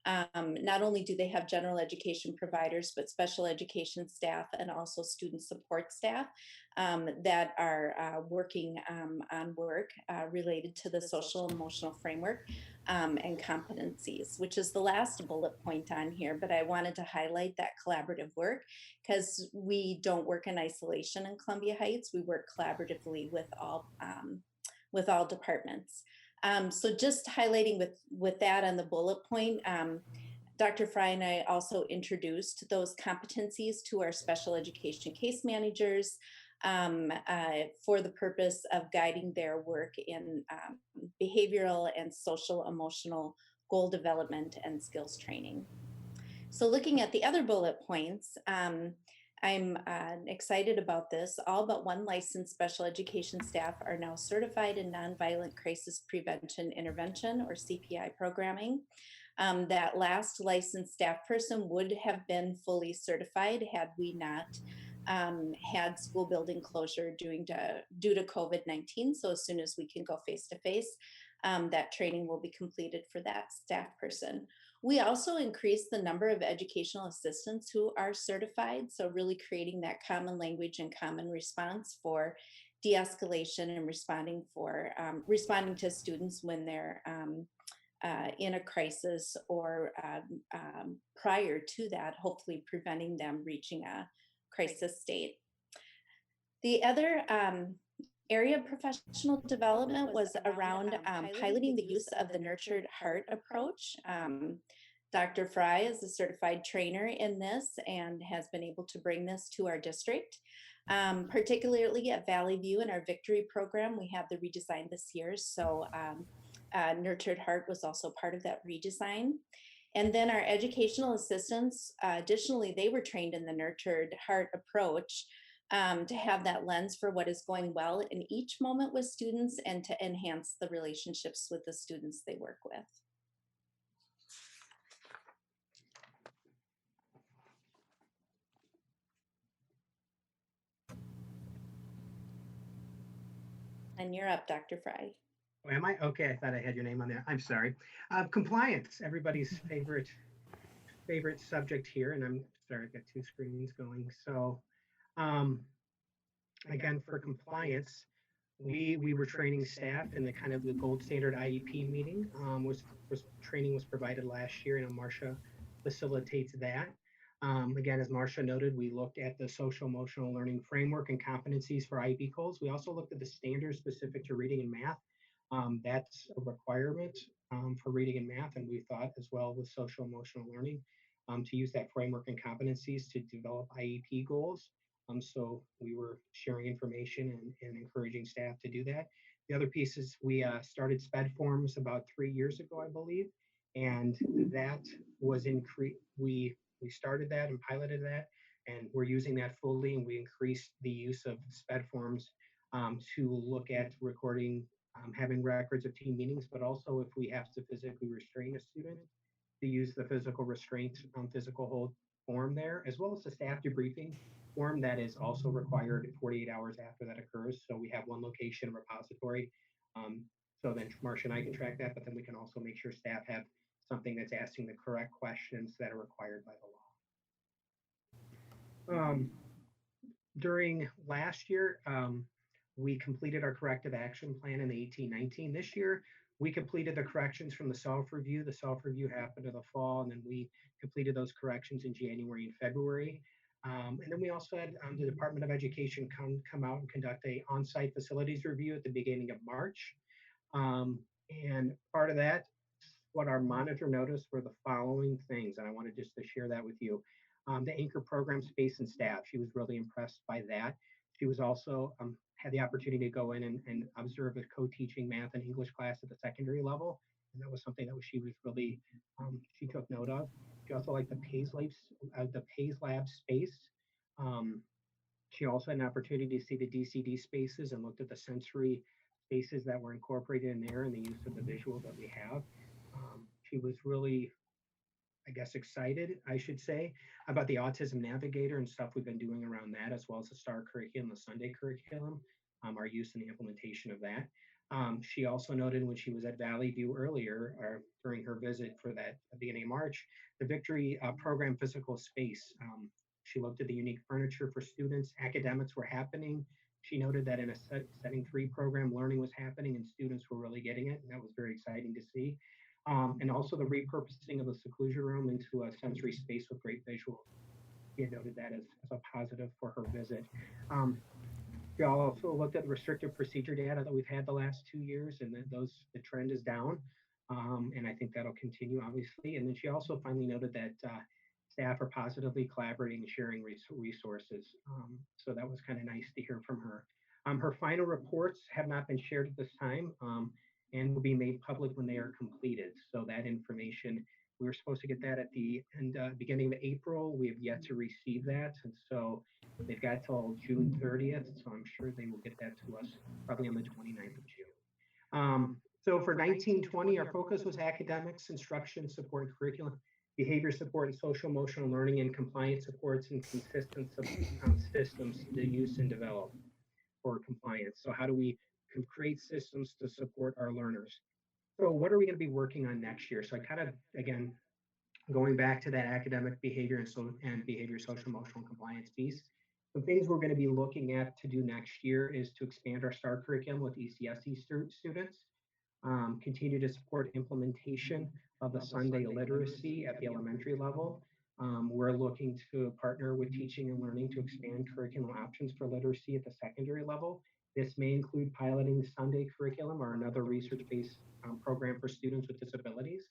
not only do they have general education providers, but special education staff and also student support staff that are working on work related to the social emotional framework and competencies, which is the last bullet point on here. But I wanted to highlight that collaborative work because we don't work in isolation in Columbia Heights. We work collaboratively with all departments. So just highlighting with that on the bullet point, Dr. Fry and I also introduced those competencies to our special education case managers for the purpose of guiding their work in behavioral and social emotional goal development and skills training. So looking at the other bullet points, I'm excited about this. All but 1 licensed special education staff are now certified in nonviolent crisis prevention intervention, or CPI programming. That last licensed staff person would have been fully certified had we not had school building closure due to COVID-19. So as soon as we can go face-to-face, that training will be completed for that staff person. We also increased the number of educational assistants who are certified. So really creating that common language and common response for de-escalation and responding to students when they're in a crisis or prior to that, hopefully preventing them reaching a crisis state. The other area of professional development was around piloting the use of the nurtured heart approach. Dr. Fry is a certified trainer in this and has been able to bring this to our district, particularly at Valley View in our Victory program. We have the redesign this year, so Nurtured Heart was also part of that redesign. And then our educational assistants, additionally, they were trained in the Nurtured Heart approach to have that lens for what is going well in each moment with students and to enhance the relationships with the students they work with. And you're up, Dr. Fry. Oh, am I? Okay, I thought I had your name on there. I'm sorry. Compliance, everybody's favorite subject here, and I'm sorry, I've got 2 screens going. So again, for compliance, we were training staff in the kind of the gold standard IEP meeting. Training was provided last year, and Marcia facilitates that. Again, as Marcia noted, we looked at the social emotional learning framework and competencies for IEP goals. We also looked at the standards specific to reading and math. That's a requirement for reading and math, and we thought as well with social emotional learning to use that framework and competencies to develop IEP goals. So we were sharing information and encouraging staff to do that. The other piece is we started SPED forms about 3 years ago, I believe, and that was increased. We started that and piloted that, and we're using that fully, and we increased the use of SPED forms to look at recording, having records of team meetings, but also if we have to physically restrain a student, to use the physical restraint, physical hold form there, as well as the staff debriefing form that is also required 48 hours after that occurs. So we have one location repository So then Marcia and I can track that, but then we can also make sure staff have something that's asking the correct questions that are required by the law. During last year, we completed our corrective action plan in the 18-19. This year, we completed the corrections from the self-review. The self-review happened in the fall, and then we completed those corrections in January and February. And then we also had the Department of Education come out and conduct a on-site facilities review at the beginning of March. And part of that, what our monitor noticed were the following things, and I wanted just to share that with you. The anchor program space and staff, she was really impressed by that. She was also had the opportunity to go in and observe a co-teaching math and English class at the secondary level, and that was something that she was really she took note of. She also liked the Pays Lab space. She also had an opportunity to see the DCD spaces and looked at the sensory spaces that were incorporated in there and the use of the visual that we have. She was really, I guess, excited, I should say, about the Autism Navigator and stuff we've been doing around that, as well as the STAR curriculum, the Sunday curriculum, our use and the implementation of that. She also noted when she was at Valley View earlier, or during her visit for that at the beginning of March, the Victory program physical space. She looked at the unique furniture for students. Academics were happening. She noted that in a setting 3 program, learning was happening and students were really getting it, and that was very exciting to see. And also the repurposing of the seclusion room into a sensory space with great visuals. She had noted that as a positive for her visit. We also looked at the restrictive procedure data that we've had the last 2 years, and that the trend is down. And I think that'll continue, obviously. And then she also finally noted that staff are positively collaborating and sharing resources. So that was kind of nice to hear from her. Her final reports have not been shared at this time. And will be made public when they are completed. So that information, we were supposed to get that at the beginning of April. We have yet to receive that. And so they've got till June 30th. So I'm sure they will get that to us probably on the 29th of June. So for 1920, our focus was academics, instruction, support, and curriculum, behavior support, and social emotional learning, and compliance supports and consistent systems to use and develop for compliance. So how do we create systems to support our learners? So what are we going to be working on next year? So I kind of, again, going back to that academic behavior and behavior, social, emotional compliance piece, the things we're going to be looking at to do next year is to expand our STAR curriculum with ECSE students, continue to support implementation of the Sunday literacy at the elementary level. We're looking to partner with teaching and learning to expand curriculum options for literacy at the secondary level. This may include piloting Sunday curriculum or another research-based program for students with disabilities.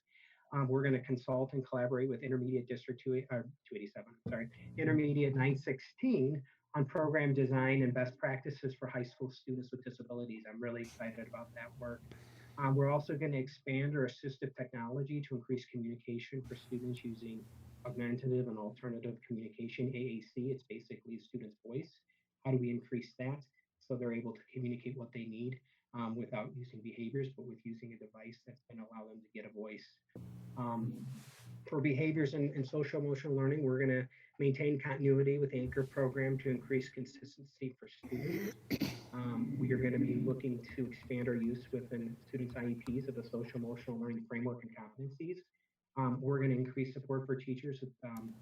We're going to consult and collaborate with Intermediate District 287, Intermediate 916 on program design and best practices for high school students with disabilities. I'm really excited about that work. We're also going to expand our assistive technology to increase communication for students using augmentative and alternative communication, AAC. It's basically a student's voice. How do we increase that so they're able to communicate what they need without using behaviors, but with using a device that's going to allow them to get a voice. For behaviors and social emotional learning, we're going to maintain continuity with the Anchor program to increase consistency for students. We are going to be looking to expand our use within students' IEPs of the social emotional learning framework and competencies. We're going to increase support for teachers with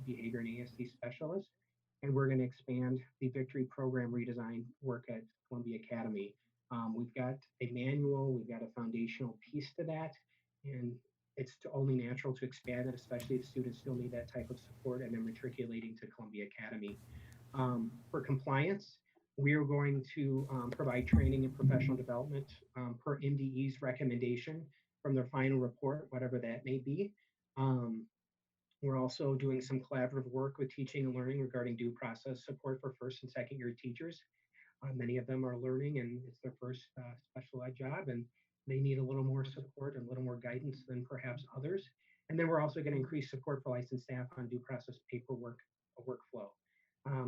behavior and ASD specialists, and we're going to expand the Victory program redesign work at Columbia Academy. We've got a manual, we've got a foundational piece to that, and it's only natural to expand it, especially if students still need that type of support and then matriculating to Columbia Academy. For compliance, we are going to provide training and professional development per MDE's recommendation from their final report, whatever that may be. We're also doing some collaborative work with teaching and learning regarding due process support for first and second year teachers. Many of them are learning and it's their first special ed job and they need a little more support and a little more guidance than perhaps others. And then we're also going to increase support for licensed staff on due process paperwork workflow.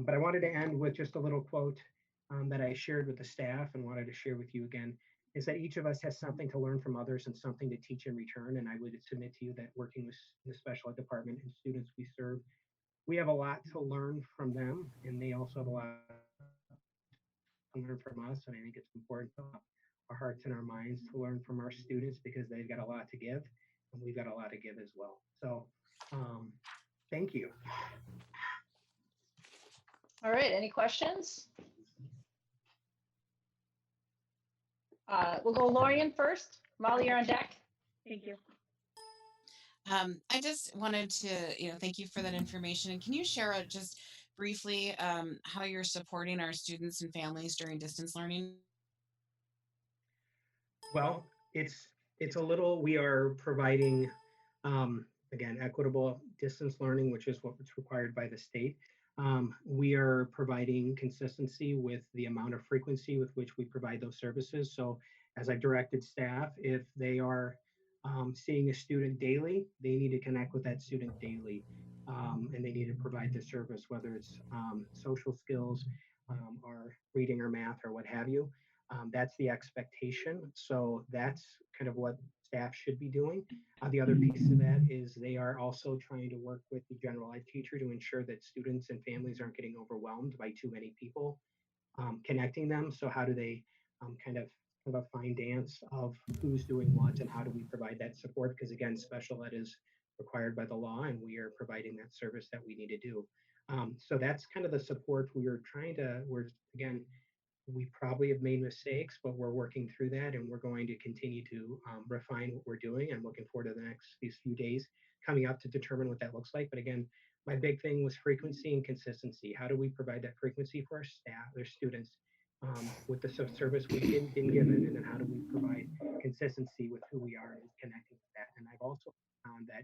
But I wanted to end with just a little quote that I shared with the staff and wanted to share with you again, is that each of us has something to learn from others and something to teach in return. And I would submit to you that working with the special ed department and students we serve, we have a lot to learn from them and they also have a lot to learn from us. And I think it's important to our hearts and our minds to learn from our students because they've got a lot to give and we've got a lot to give as well. So thank you. All right, any questions? We'll go Lorian first. Molly, you're on deck. Thank you. I just wanted to, thank you for that information. And can you share just briefly how you're supporting our students and families during distance learning? Well, it's a little, we are providing, again, equitable distance learning, which is what's required by the state. We are providing consistency with the amount of frequency with which we provide those services. So as I directed staff, if they are seeing a student daily, they need to connect with that student daily. And they need to provide the service, whether it's social skills or reading or math or what have you. That's the expectation. So that's kind of what staff should be doing. The other piece of that is they are also trying to work with the general ed teacher to ensure that students and families aren't getting overwhelmed by too many people connecting them. So how do they kind of have a fine dance of who's doing what and how do we provide that support? Because again, special ed is required by the law and we are providing that service that we need to do. So that's kind of the support we're again, we probably have made mistakes, but we're working through that and we're going to continue to refine what we're doing. I'm looking forward to these few days coming up to determine what that looks like. But again, my big thing was frequency and consistency. How do we provide that frequency for our staff, their students, with the service we've been given? And then how do we provide consistency with who we are and connecting with that? And I've also found that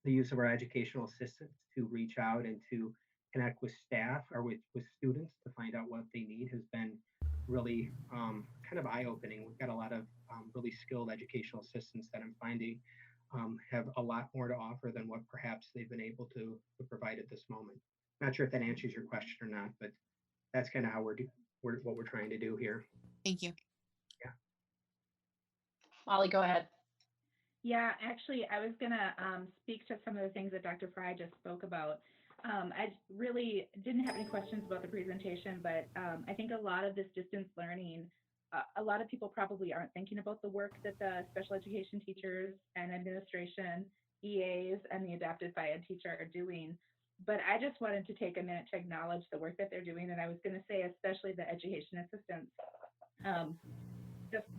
the use of our educational assistants to reach out and to connect with staff or with students to find out what they need has been really kind of eye-opening. We've got a lot of really skilled educational assistants that I'm finding have a lot more to offer than what perhaps they've been able to provide at this moment. Not sure if that answers your question or not, but that's kind of how what we're trying to do here. Thank you. Yeah. Molly, go ahead. Yeah, actually, I was going to speak to some of the things that Dr. Fry just spoke about. I really didn't have any questions about the presentation, but I think a lot of this distance learning, a lot of people probably aren't thinking about the work that the special education teachers and administration, EAs, and the adapted by ed teacher are doing. But I just wanted to take a minute to acknowledge the work that they're doing. And I was going to say, especially the education assistants.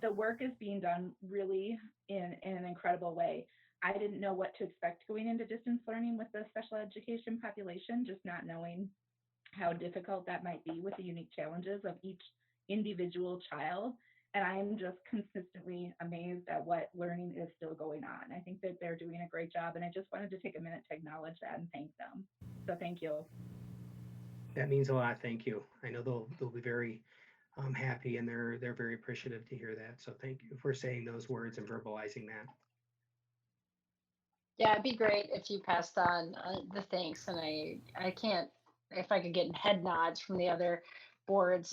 The work is being done really in an incredible way. I didn't know what to expect going into distance learning with the special education population, just not knowing how difficult that might be with the unique challenges of each individual child. And I am just consistently amazed at what learning is still going on. I think that they're doing a great job, and I just wanted to take a minute to acknowledge that and thank them. So thank you. That means a lot. Thank you. I know they'll be very happy and they're very appreciative to hear that. So thank you for saying those words and verbalizing that. Yeah, it'd be great if you passed on the thanks, and I can't, if I could get head nods from the other board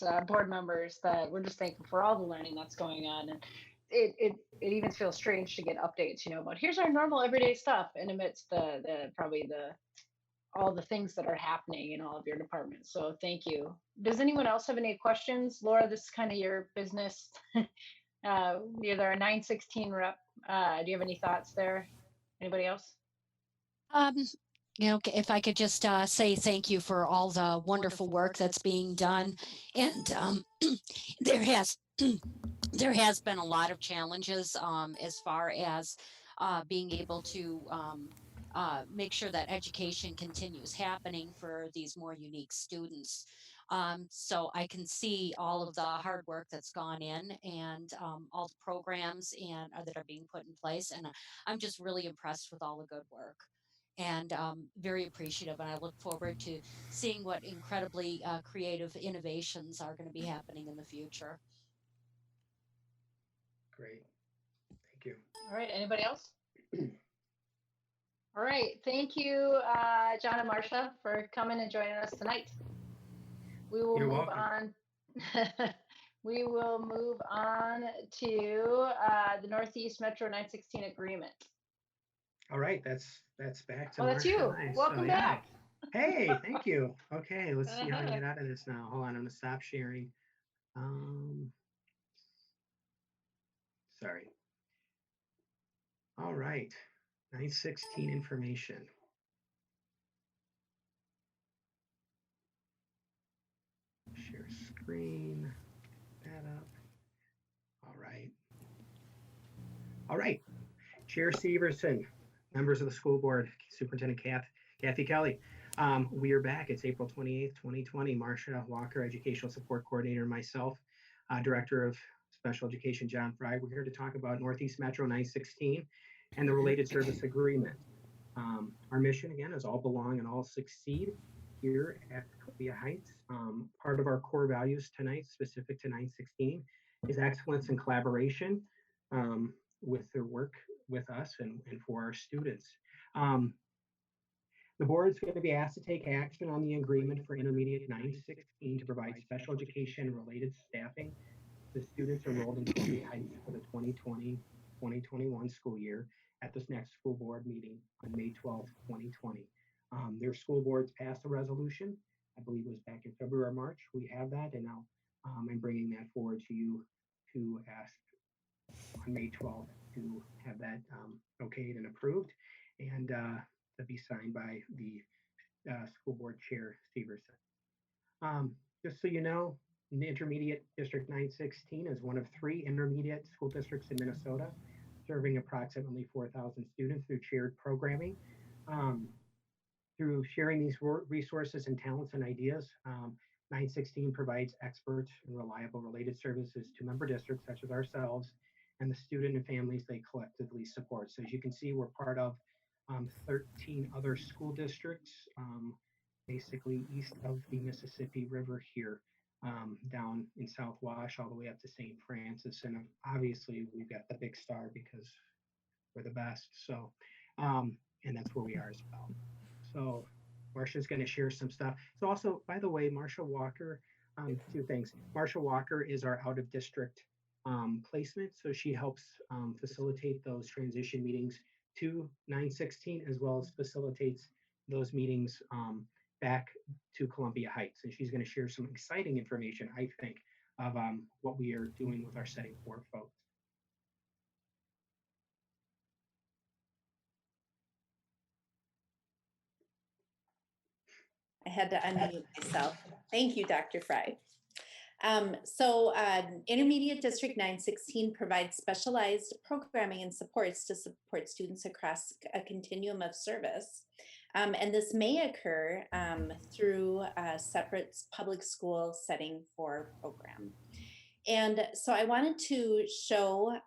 members that we're just thankful for all the learning that's going on, and it even feels strange to get updates, about here's our normal everyday stuff, and amidst the probably all the things that are happening in all of your departments. So thank you. Does anyone else have any questions? Laura, this is kind of your business. You're our 916 rep. Do you have any thoughts there? Anybody else? If I could just say thank you for all the wonderful work that's being done. And there has been a lot of challenges as far as being able to make sure that education continues happening for these more unique students. So I can see all of the hard work that's gone in and all the programs that are being put in place. And I'm just really impressed with all the good work and very appreciative. And I look forward to seeing what incredibly creative innovations are going to be happening in the future. Great. Thank you. All right. Anybody else? All right. Thank you, John and Marcia, for coming and joining us tonight. We will move on. We will move on to the Northeast Metro 916 agreement. All right, that's back to Marcia. That's you. Nice. Welcome back. Hey, thank you. Okay, let's see how to get out of this now. Hold on, I'm gonna stop sharing. Sorry. All right, 916 information. Share screen, that up. All right. All right. Chair Severson, members of the school board, Superintendent Kathy Kelly. We are back. It's April 28th, 2020. Marcia Walker, Educational Support Coordinator, and myself, Director of Special Education, John Fry. We're here to talk about Northeast Metro 916 and the related service agreement. Our mission, again, is all belong and all succeed here at Columbia Heights. Part of our core values tonight, specific to 916, is excellence and collaboration with their work with us and for our students. The board is going to be asked to take action on the agreement for intermediate 916 to provide special education related staffing to students enrolled in Columbia Heights for the 2020-2021 school year at this next school board meeting on May 12th, 2020. Their school boards passed a resolution, I believe it was back in February or March. We have that, and now I'm bringing that forward to you to ask on May 12th to have that okayed and approved, and to be signed by the school board chair, Severson. Just so you know, the Intermediate District 916 is one of 3 intermediate school districts in Minnesota, serving approximately 4,000 students through shared programming. Through sharing these resources and talents and ideas, 916 provides expert and reliable related services to member districts such as ourselves and the student and families they collectively support. So as you can see, we're part of 13 other school districts, basically east of the Mississippi River here, down in South Wash, all the way up to St. Francis. And obviously we've got the big star because we're the best. So, and that's where we are as well. So Marcia's going to share some stuff. So also, by the way, Marcia Walker, 2 things. Marcia Walker is our out of district placement. So she helps facilitate those transition meetings to 916, as well as facilitates those meetings back to Columbia Heights. And she's going to share some exciting information, I think, of what we are doing with our setting 4 folks. I had to unmute myself. Thank you, Dr. Fry. Intermediate District 916 provides specialized programming and supports to support students across a continuum of service. And this may occur through a separate public school setting for program. And so I wanted to show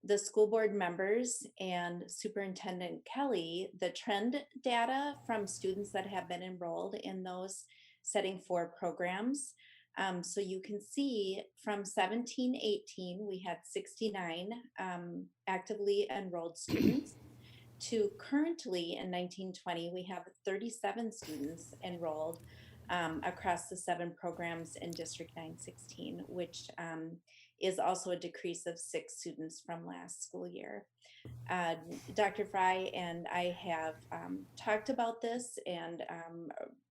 the school board members and Superintendent Kelly the trend data from students that have been enrolled in those setting 4 programs. So you can see from 17-18, we had 69 actively enrolled students, to currently in 19-20, we have 37 students enrolled across the 7 programs in District 916, which is also a decrease of 6 students from last school year. Dr. Fry and I have talked about this, and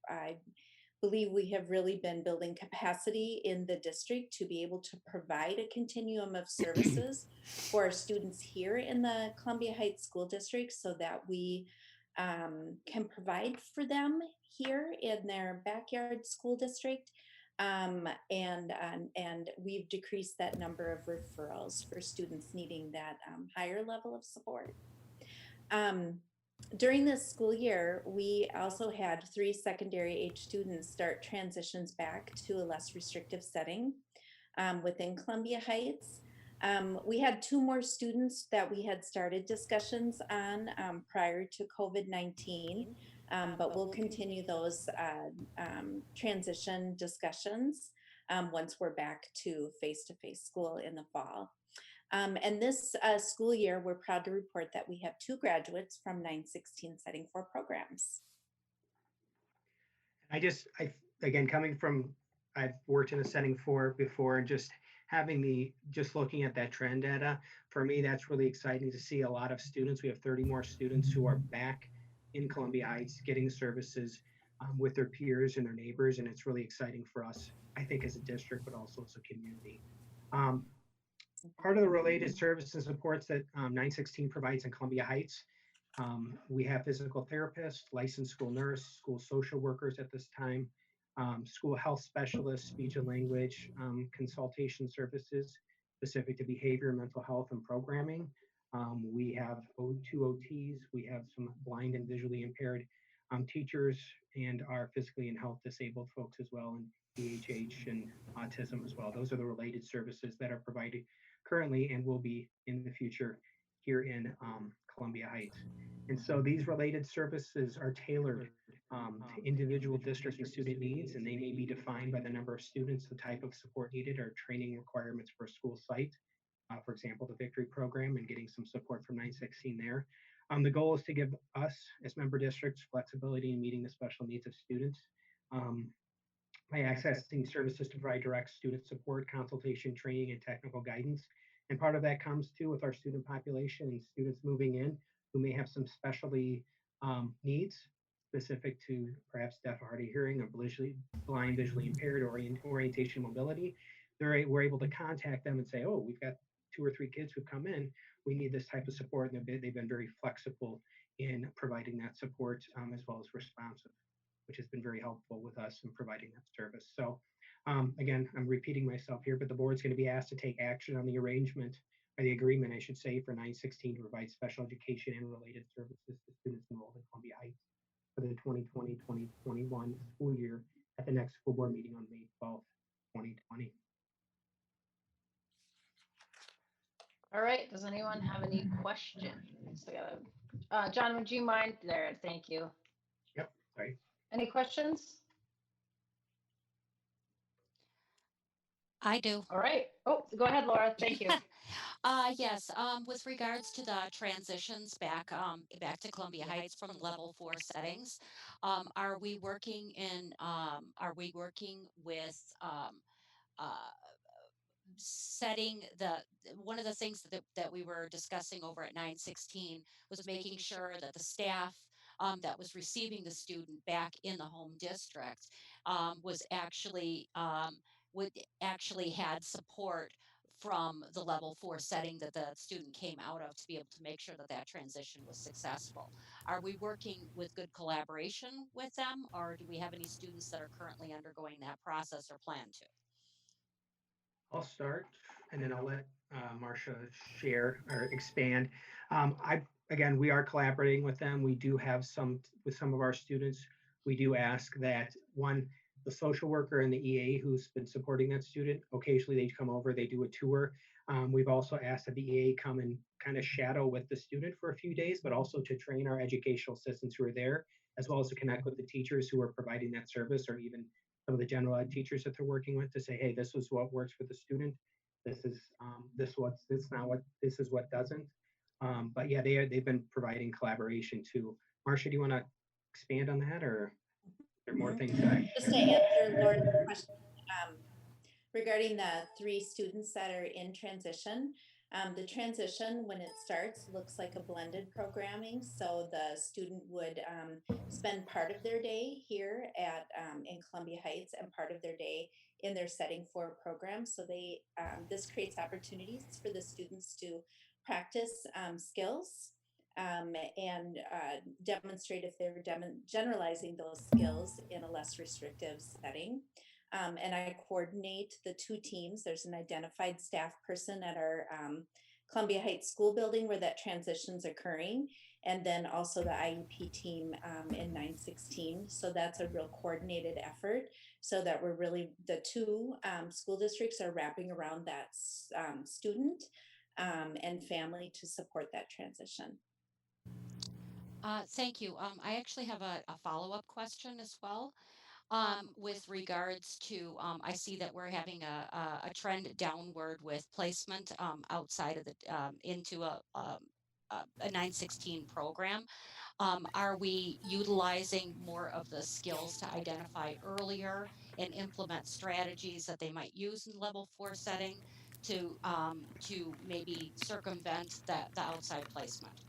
I believe we have really been building capacity in the district to be able to provide a continuum of services for our students here in the Columbia Heights School District, so that we can provide for them here in their backyard school district. And we've decreased that number of referrals for students needing that higher level of support. During this school year, we also had 3 secondary age students start transitions back to a less restrictive setting within Columbia Heights. We had 2 more students that we had started discussions on prior to COVID-19, but we'll continue those transition discussions once we're back to face-to-face school in the fall. And this school year, we're proud to report that we have 2 graduates from 916 setting 4 programs. Again, coming from, I've worked in a setting 4 before, and just looking at that trend data, for me, that's really exciting to see a lot of students. We have 30 more students who are back in Columbia Heights getting services with their peers and their neighbors, and it's really exciting for us, I think, as a district, but also as a community. Part of the related services and supports that 916 provides in Columbia Heights, we have physical therapists, licensed school nurse, school social workers at this time, school health specialists, speech and language consultation services specific to behavior, mental health, and programming. We have two OTs, we have some blind and visually impaired teachers, and our physically and health disabled folks as well, and EHH and autism as well. Those are the related services that are provided currently and will be in the future here in Columbia Heights. And so these related services are tailored to individual district and student needs, and they may be defined by the number of students, the type of support needed, or training requirements for a school site. For example, the Victory program and getting some support from 916 there. The goal is to give us as member districts flexibility in meeting the special needs of students by accessing services to provide direct student support, consultation, training, and technical guidance. And part of that comes too with our student population and students moving in who may have some specialty needs specific to perhaps deaf or hard of hearing or blind, visually impaired, or orientation mobility. We're able to contact them and say, oh, we've got 2 or 3 kids who've come in, we need this type of support. And they've been very flexible in providing that support as well as responsive, which has been very helpful with us in providing that service. So again, I'm repeating myself here, but the board's going to be asked to take action on the arrangement, or the agreement, I should say, for 916 to provide special education and related services to students enrolled in Columbia Heights for the 2020-2021 school year at the next school board meeting on May 12th, 2020. All right, does anyone have any questions? John, would you mind there? Thank you. Yep, sorry. Any questions? I do. All right. Oh, go ahead, Laura. Thank you. Yes, with regards to the transitions back to Columbia Heights from level 4 settings, are we working with uh, setting one of the things that we were discussing over at 916 was making sure that the staff that was receiving the student back in the home district was would actually had support from the level 4 setting that the student came out of to be able to make sure that that transition was successful. Are we working with good collaboration with them, or do we have any students that are currently undergoing that process or plan to? I'll start, and then I'll let Marcia share or expand. Again, we are collaborating with them. We do have with some of our students, we do ask that the social worker and the EA who's been supporting that student, occasionally they come over, they do a tour. We've also asked that the EA come and kind of shadow with the student for a few days, but also to train our educational assistants who are there, as well as to connect with the teachers who are providing that service, or even some of the general ed teachers that they're working with, to say, hey, this is what works for the student. This is what doesn't. But yeah, they've been providing collaboration too. Marcia, do you want to expand on that, or are there more things that I Just to answer Laura's question regarding the 3 students that are in transition. The transition, when it starts, looks like a blended programming. So the student would spend part of their day here in Columbia Heights and part of their day in their setting 4 program. So this creates opportunities for the students to practice skills and demonstrate if they're generalizing those skills in a less restrictive setting. And I coordinate the 2 teams. There's an identified staff person at our Columbia Heights school building where that transition's occurring, and then also the IEP team in 916. So that's a real coordinated effort, so that we're really, the 2 school districts are wrapping around that student and family to support that transition. Thank you. I actually have a follow-up question as well. With regards to, I see that we're having a trend downward with placement outside of into a 916 program. Are we utilizing more of the skills to identify earlier and implement strategies that they might use in level 4 setting to maybe circumvent the outside placement?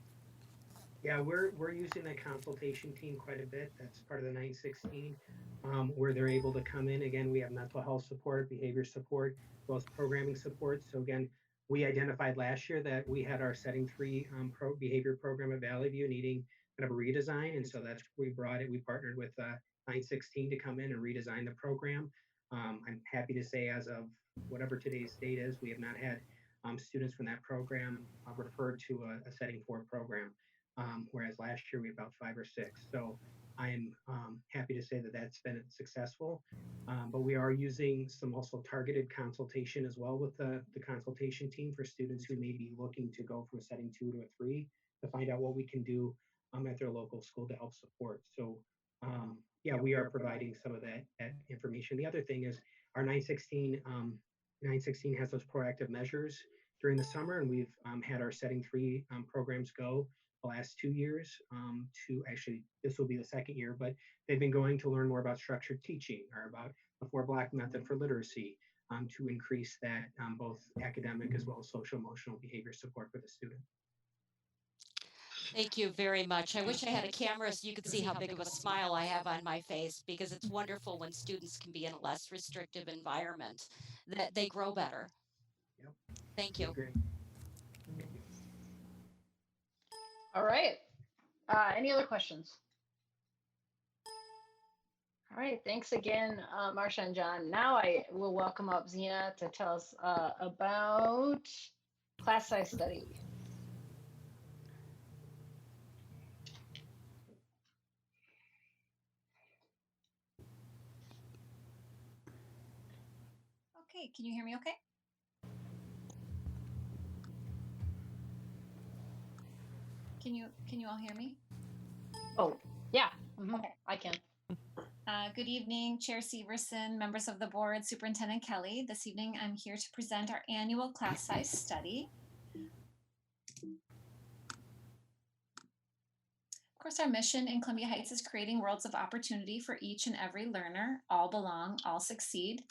Yeah, we're using the consultation team quite a bit. That's part of the 916, where they're able to come in. Again, we have mental health support, behavior support, as well as programming support. So again, We identified last year that we had our setting 3 behavior program at Valley View needing kind of a redesign. And so that's we brought it. We partnered with 916 to come in and redesign the program. I'm happy to say as of whatever today's date is, we have not had students from that program referred to a setting 4 program, whereas last year we had about 5 or 6. So I'm happy to say that that's been successful. But we are using some also targeted consultation as well with the consultation team for students who may be looking to go from a setting 2 to a 3 to find out what we can do at their local school to help support. So yeah, we are providing some of that information. The other thing is our 916 has those proactive measures during the summer, and we've had our setting 3 programs go the last 2 years to actually, this will be the second year, but they've been going to learn more about structured teaching or about the 4-block method for literacy to increase that both academic as well as social emotional behavior support for the student. Thank you very much. I wish I had a camera so you could see how big of a smile I have on my face, because it's wonderful when students can be in a less restrictive environment, that they grow better. Yep. Thank you. Great. Thank you. All right. Any other questions? All right. Thanks again, Marcia and John. Now I will welcome up Zena to tell us about class size study. Okay, can you hear me okay? Can you all hear me? Oh, yeah, okay. I can. Good evening, Chair Severson, members of the board, Superintendent Kelly. This evening, I'm here to present our annual class size study. Of course, our mission in Columbia Heights is creating worlds of opportunity for each and every learner. All belong, all succeed.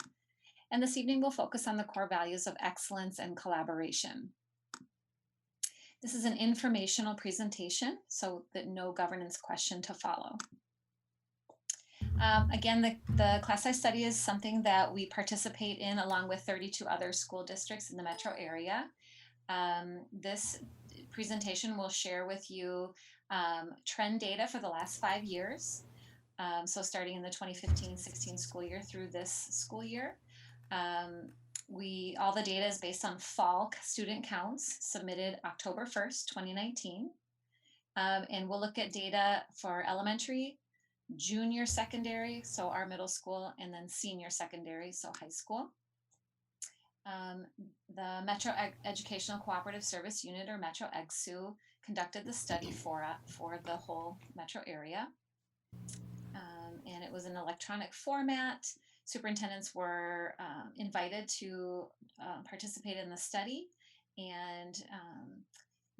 And this evening, we'll focus on the core values of excellence and collaboration. This is an informational presentation, so that no governance question to follow. Again, the class size study is something that we participate in along with 32 other school districts in the metro area. This presentation will share with you trend data for the last 5 years. So starting in the 2015-16 school year through this school year. All the data is based on fall student counts submitted October 1st, 2019. And we'll look at data for elementary, junior secondary, so our middle school, and then senior secondary, so high school. The Metro Educational Cooperative Service Unit, or Metro EGSU, conducted the study for the whole metro area. And it was an electronic format. Superintendents were invited to participate in the study, and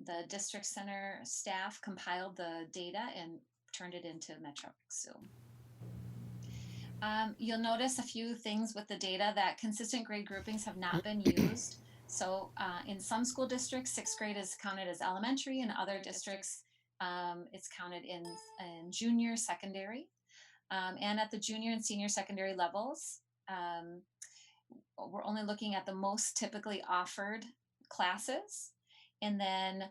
the district center staff compiled the data and turned it into Metro EGSU. You'll notice a few things with the data, that consistent grade groupings have not been used. So in some school districts, 6th grade is counted as elementary. In other districts, it's counted in junior secondary. And at the junior and senior secondary levels, we're only looking at the most typically offered classes. And then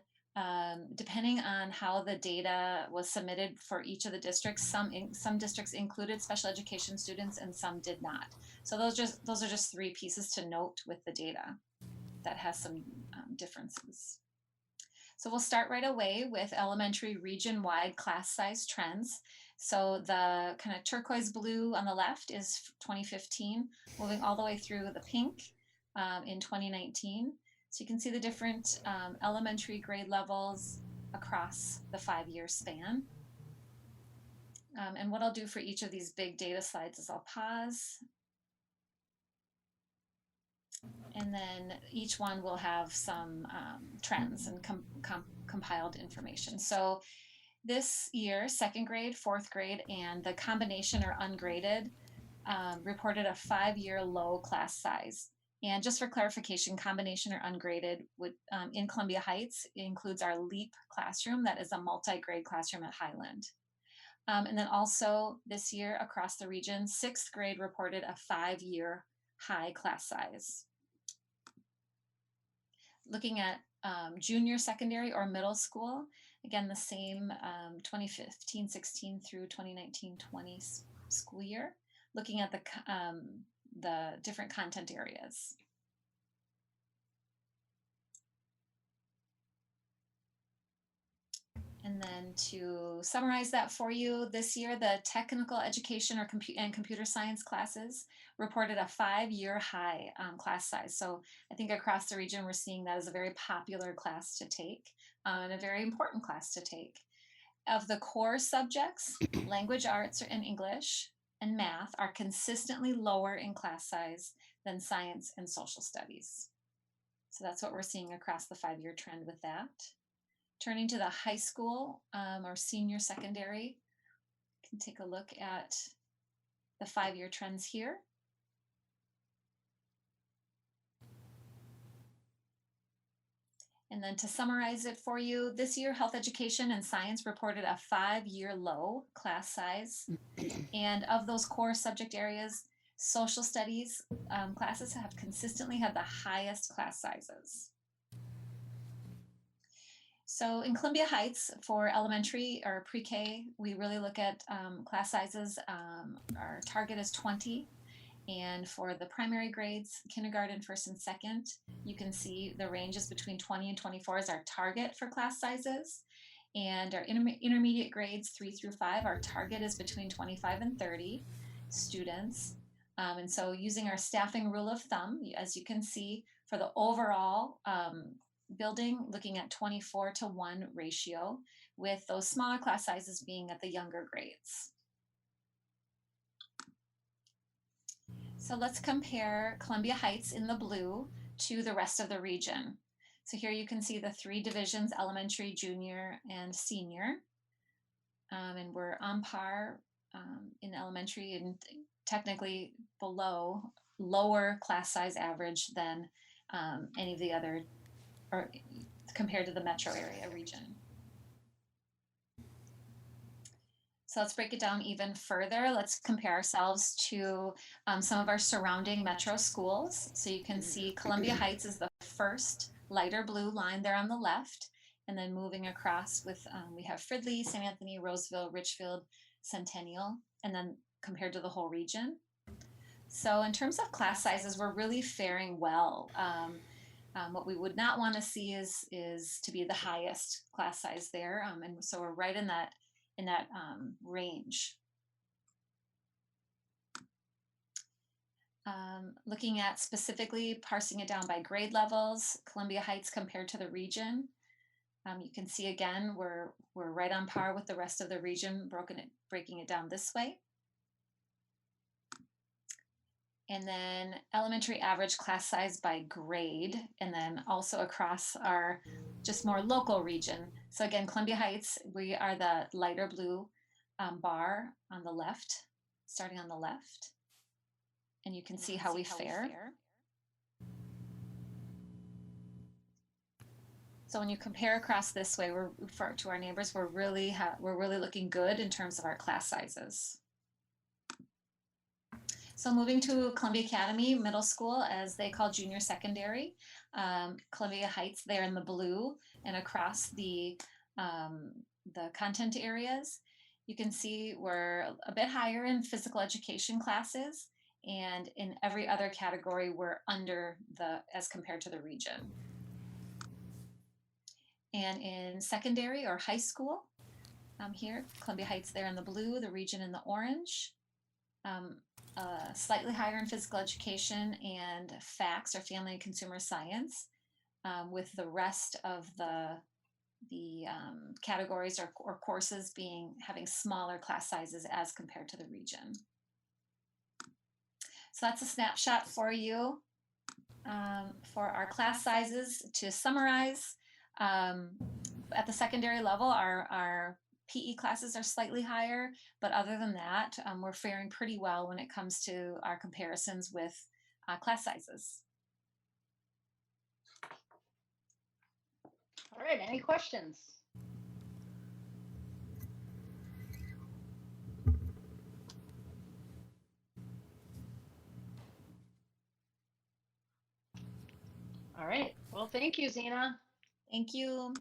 depending on how the data was submitted for each of the districts, some districts included special education students and some did not. So those are just 3 pieces to note with the data that has some differences. So we'll start right away with elementary region-wide class size trends. So the kind of turquoise blue on the left is 2015, moving all the way through the pink in 2019. So you can see the different elementary grade levels across the 5-year span. And what I'll do for each of these big data slides is I'll pause. And then each one will have some trends and compiled information. So this year, 2nd grade, 4th grade, and the combination or ungraded reported a 5-year low class size. And just for clarification, combination or ungraded would in Columbia Heights includes our LEAP classroom, that is a multi-grade classroom at Highland. And then also this year across the region, 6th grade reported a 5-year high class size. looking at junior secondary or middle school, again, the same 2015-16 through 2019-20 school year, looking at the different content areas. And then to summarize that for you, this year, the technical education or computer science classes reported a 5-year high class size. So I think across the region, we're seeing that as a very popular class to take and a very important class to take. Of the core subjects, language arts and English and math are consistently lower in class size than science and social studies. So that's what we're seeing across the 5-year trend with that. Turning to the high school or senior secondary, you can take a look at the 5-year trends here. And then to summarize it for you, this year, health education and science reported a 5-year low class size. And of those core subject areas, social studies classes have consistently had the highest class sizes. So in Columbia Heights for elementary or pre-K, we really look at class sizes. Our target is 20. And for the primary grades, kindergarten, first and second, you can see the range is between 20 and 24 is our target for class sizes. And our intermediate grades 3 through 5, our target is between 25 and 30 students. And so using our staffing rule of thumb, as you can see, for the overall building, looking at 24-to-1 ratio, with those smaller class sizes being at the younger grades. So let's compare Columbia Heights in the blue to the rest of the region. So here you can see the 3 divisions, elementary, junior, and senior. And we're on par in elementary and technically below lower class size average than any of the other, or compared to the metro area region. So let's break it down even further. Let's compare ourselves to some of our surrounding metro schools. So you can see Columbia Heights is the first lighter blue line there on the left. And then moving across with, we have Fridley, St. Anthony, Roseville, Richfield, Centennial, and then compared to the whole region. So in terms of class sizes, we're really faring well. What we would not want to see is to be the highest class size there. And so we're right in that range. Looking at specifically parsing it down by grade levels, Columbia Heights compared to the region, you can see again we're right on par with the rest of the region, breaking it down this way. And then elementary average class size by grade, and then also across our just more local region. So again, Columbia Heights, we are the lighter blue bar on the left, starting on the left. And you can see how we fare. So when you compare across this way, to our neighbors, we're really looking good in terms of our class sizes. So moving to Columbia Academy Middle School, as they call junior secondary, Columbia Heights there in the blue, and across the content areas, you can see we're a bit higher in physical education classes, and in every other category, we're under as compared to the region. And in secondary or high school, here, Columbia Heights there in the blue, the region in the orange. Slightly higher in physical education and FACS or family and consumer science, with the rest of the categories or courses having smaller class sizes as compared to the region. So that's a snapshot for you for our class sizes. To summarize, at the secondary level, our PE classes are slightly higher, but other than that, we're faring pretty well when it comes to our comparisons with class sizes. All right, any questions? All right, Well, thank you, Zena. Thank you.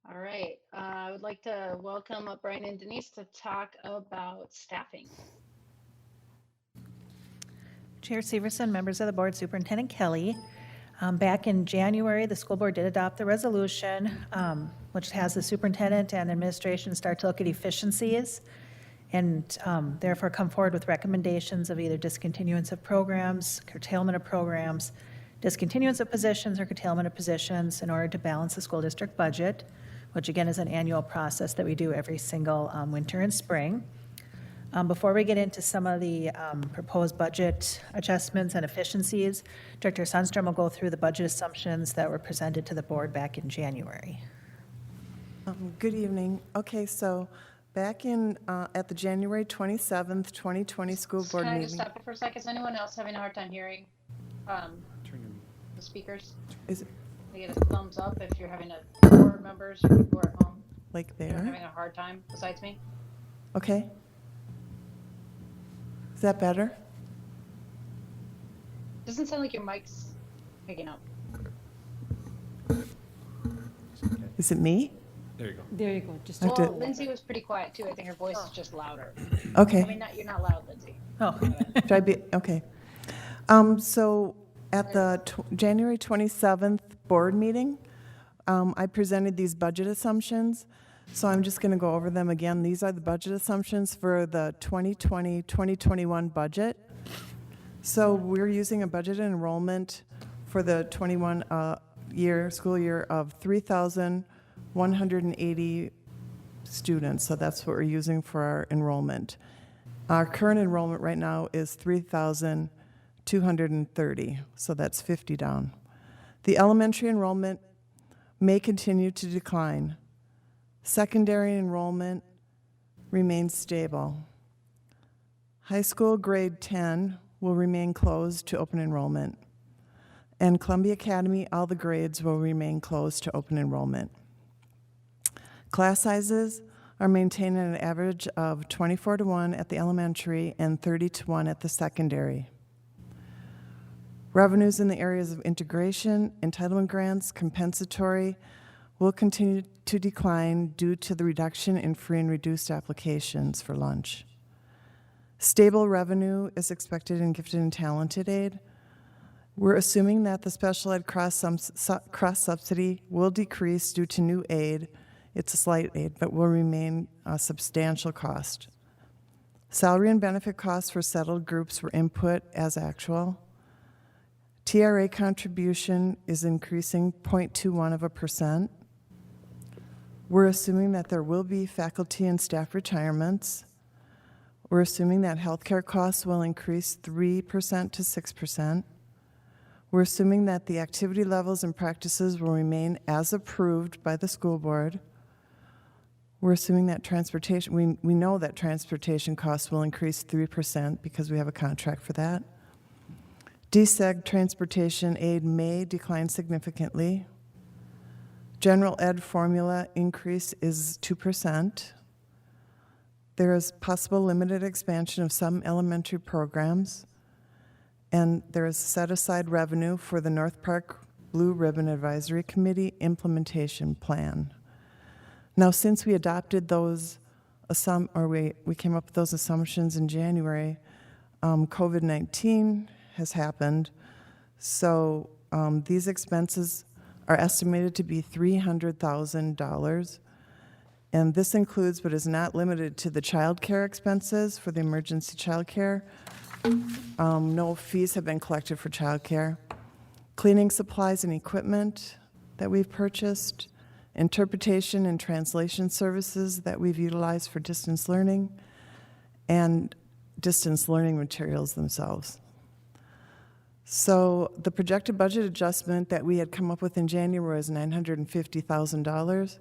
All right. I would like to welcome up Brian and Denise to talk about staffing. Chair Severson, members of the board, Superintendent Kelly. Back in January, the school board did adopt the resolution, which has the superintendent and administration start to look at efficiencies and therefore come forward with recommendations of either discontinuance of programs, curtailment of programs, discontinuance of positions, or curtailment of positions in order to balance the school district budget, which again is an annual process that we do every single winter and spring. Before we get into some of the proposed budget adjustments and efficiencies, Director Sundstrom will go through the budget assumptions that were presented to the board back in January. Good evening. Okay, so back in at the January 27th, 2020 school board Can I meeting. just stop you for a second? Is anyone else having a hard time hearing the speakers? Is it Can you get a thumbs up if you're having a board members or people at home like who are there? having a hard time besides me? Okay. Is that better? Doesn't sound like your mic's picking up. Is it me? There you go. There you go. Just I have to- Well, Lindsay was pretty quiet too. I think her voice is just louder. Okay. I mean, you're not loud, Lindsay. Oh, should I be, okay. So at the January 27th board meeting, I presented these budget assumptions. So I'm just going to go over them again. These are the budget assumptions for the 2020-2021 budget. So we're using a budget enrollment for the 21 school year of 3,180 students. So that's what we're using for our enrollment. Our current enrollment right now is 3,230, so that's 50 down. The elementary enrollment may continue to decline. Secondary enrollment remains stable. High school grade 10 will remain closed to open enrollment. And Columbia Academy, all the grades will remain closed to open enrollment. Class sizes are maintained at an average of 24-1 at the elementary and 30-1 at the secondary. Revenues in the areas of integration, entitlement grants, compensatory will continue to decline due to the reduction in free and reduced applications for lunch. Stable revenue is expected in gifted and talented aid. We're assuming that the special ed cross subsidy will decrease due to new aid. It's a slight aid, but will remain a substantial cost. Salary and benefit costs for settled groups were input as actual. TRA contribution is increasing 0.21%. We're assuming that there will be faculty and staff retirements. We're assuming that healthcare costs will increase 3% to 6%. We're assuming that the activity levels and practices will remain as approved by the school board. We're assuming that transportation, we know that transportation costs will increase 3% because we have a contract for that. DSEG transportation aid may decline significantly. General ed formula increase is 2%. There is possible limited expansion of some elementary programs. And there is set aside revenue for the North Park Blue Ribbon Advisory Committee implementation plan. Now, since we adopted those, we came up with those assumptions in January, COVID-19 has happened. So these expenses are estimated to be $300,000. And this includes, but is not limited to, the child care expenses for the emergency child care. No fees have been collected for child care. Cleaning supplies and equipment that we've purchased. Interpretation and translation services that we've utilized for distance learning. And distance learning materials themselves. So the projected budget adjustment that we had come up with in January is $950,000.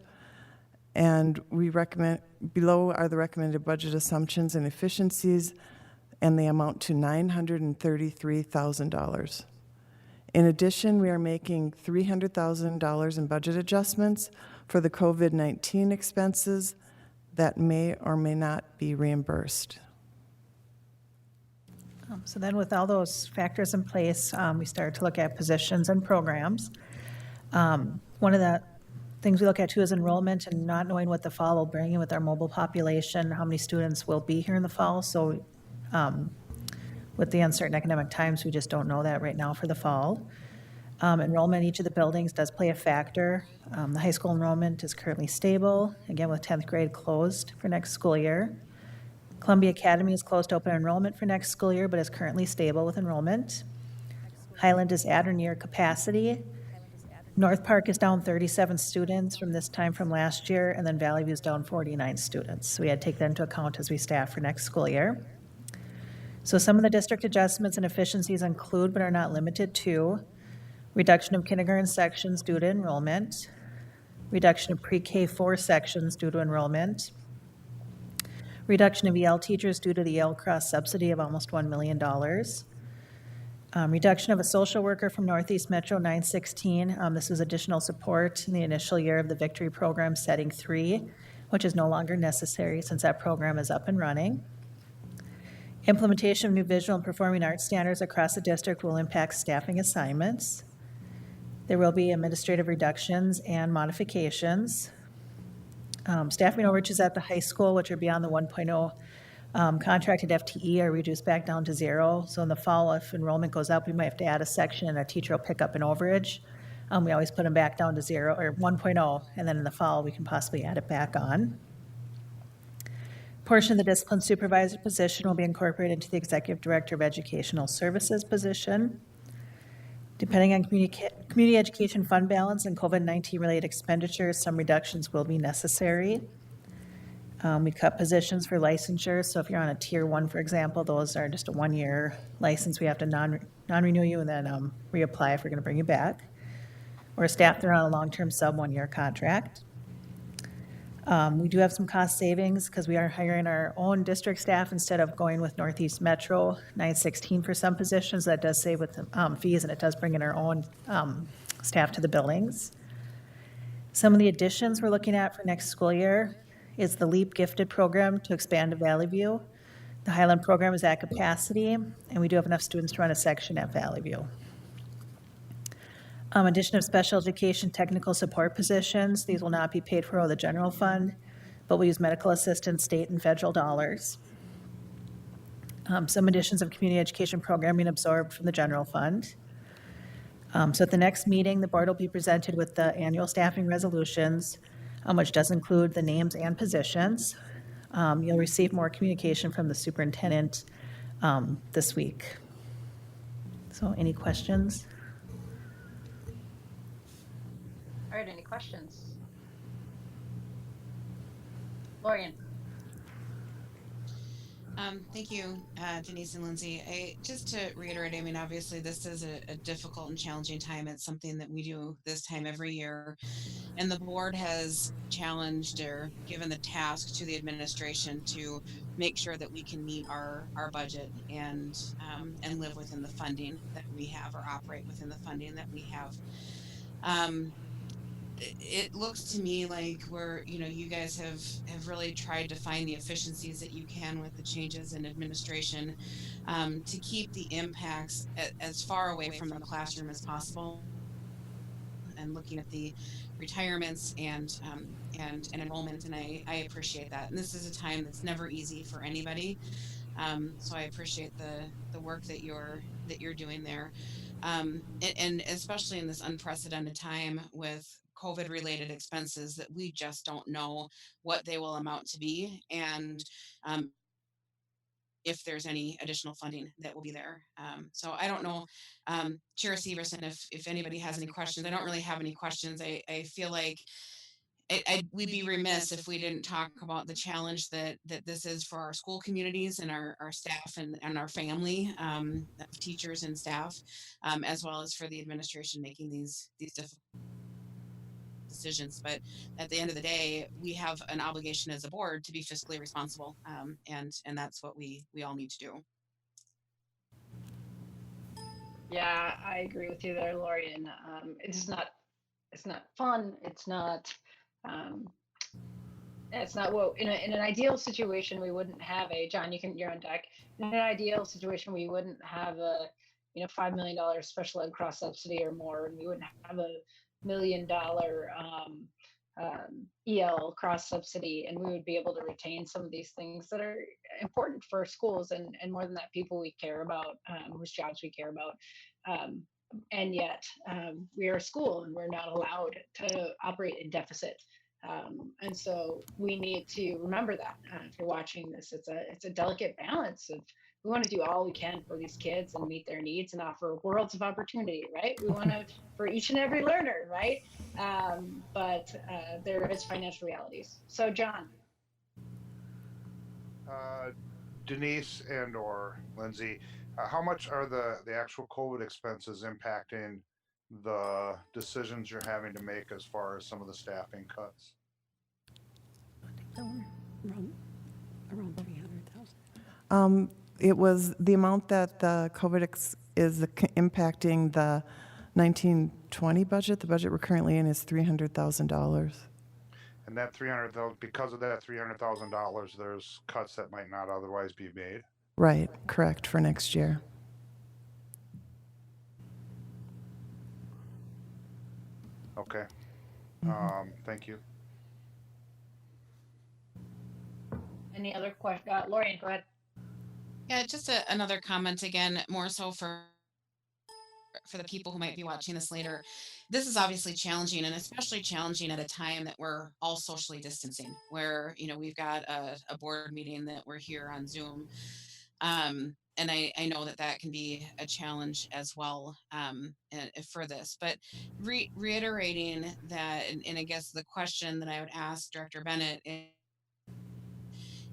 And we recommend, below are the recommended budget assumptions and efficiencies, and they amount to $933,000. In addition, we are making $300,000 in budget adjustments for the COVID-19 expenses that may or may not be reimbursed. So then with all those factors in place, we started to look at positions and programs. One of the things we look at too is enrollment and not knowing what the fall will bring with our mobile population, how many students will be here in the fall. So with the uncertain economic times, we just don't know that right now for the fall. Enrollment in each of the buildings does play a factor. The high school enrollment is currently stable, again with 10th grade closed for next school year. Columbia Academy is closed to open enrollment for next school year, but is currently stable with enrollment. Highland is at or near capacity. North Park is down 37 students from this time from last year, and then Valley View is down 49 students. So we had to take that into account as we staff for next school year. So some of the district adjustments and efficiencies include, but are not limited to, reduction of kindergarten sections due to enrollment, reduction of pre-K 4 sections due to enrollment, reduction of EL teachers due to the EL cross subsidy of almost $1 million, reduction of a social worker from Northeast Metro 916. This is additional support in the initial year of the Victory Program Setting 3, which is no longer necessary since that program is up and running. Implementation of new visual and performing arts standards across the district will impact staffing assignments. There will be administrative reductions and modifications. Staffing overages at the high school, which are beyond the 1.0 contracted FTE, are reduced back down to 0. So in the fall, if enrollment goes up, we might have to add a section and a teacher will pick up an overage. We always put them back down to 0 or 1.0, and then in the fall, we can possibly add it back on. Portion of the discipline supervisor position will be incorporated into the executive director of educational services position. Depending on community education fund balance and COVID-19 related expenditures, some reductions will be necessary. We cut positions for licensure. So if you're on a tier 1, for example, those are just a 1-year license. We have to non-renew you and then reapply if we're going to bring you back. Or staff that are on a long-term sub 1-year contract. We do have some cost savings because we are hiring our own district staff instead of going with Northeast Metro 916 for some positions. That does save with the fees, and it does bring in our own staff to the buildings. Some of the additions we're looking at for next school year is the LEAP gifted program to expand to Valley View. The Highland program is at capacity, and we do have enough students to run a section at Valley View. Addition of special education technical support positions. These will not be paid for out of the general fund, but we use medical assistance, state and federal dollars. Some additions of community education programming absorbed from the general fund. So at the next meeting, the board will be presented with the annual staffing resolutions, which does include the names and positions. You'll receive more communication from the superintendent this week. So any questions? All right, any questions? Lorian. Thank you, Denise and Lindsay. Just to reiterate, I mean, obviously this is a difficult and challenging time. It's something that we do this time every year. And the board has challenged or given the task to the administration to make sure that we can meet our budget and live within the funding that we have or operate within the funding that we have. It looks to me like you guys have really tried to find the efficiencies that you can with the changes in administration to keep the impacts as far away from the classroom as possible, and looking at the retirements and enrollment, and I appreciate that. And this is a time that's never easy for anybody. So I appreciate the work that you're doing there, and especially in this unprecedented time with COVID related expenses that we just don't know what they will amount to be, and if there's any additional funding that will be there. So I don't know, Chair Severson, if anybody has any questions. I don't really have any questions. I feel like we'd be remiss if we didn't talk about the challenge that this is for our school communities and our staff and our family of teachers and staff, as well as for the administration making these difficult decisions. But at the end of the day, we have an obligation as a board to be fiscally responsible, and that's what we all need to do. Yeah, I agree with you there, Lorian. It's not fun. It's not what in an ideal situation we wouldn't have a John. You're on deck. In an ideal situation, we wouldn't have a $5 million special ed cross subsidy or more, and we wouldn't have a million EL cross subsidy, and we would be able to retain some of these things that are important for schools, and more than that, people we care about, whose jobs we care about. And yet, we are a school and we're not allowed to operate in deficit. And so we need to remember that if you're watching this, it's a delicate balance of, we want to do all we can for these kids and meet their needs and offer worlds of opportunity, right? We want to, for each and every learner, right? But there is financial realities. So John. Denise and or Lindsay, how much are the actual COVID expenses impacting the decisions you're having to make as far as some of the staffing cuts? Around 300,000. It was the amount that the COVID is impacting the 1920 budget. The budget we're currently in is $300,000. And that 300,000, because of that $300,000, there's cuts that might not otherwise be made. Right, correct, for next year. Okay. Thank you. Any other questions? Lorian, go ahead. Yeah, just another comment again, more so for the people who might be watching this later. This is obviously challenging, and especially challenging at a time that we're all socially distancing, where, you know, we've got a board meeting that we're here on Zoom. And I know that can be a challenge as well for this. But reiterating that, and I guess the question that I would ask Director Bennett is,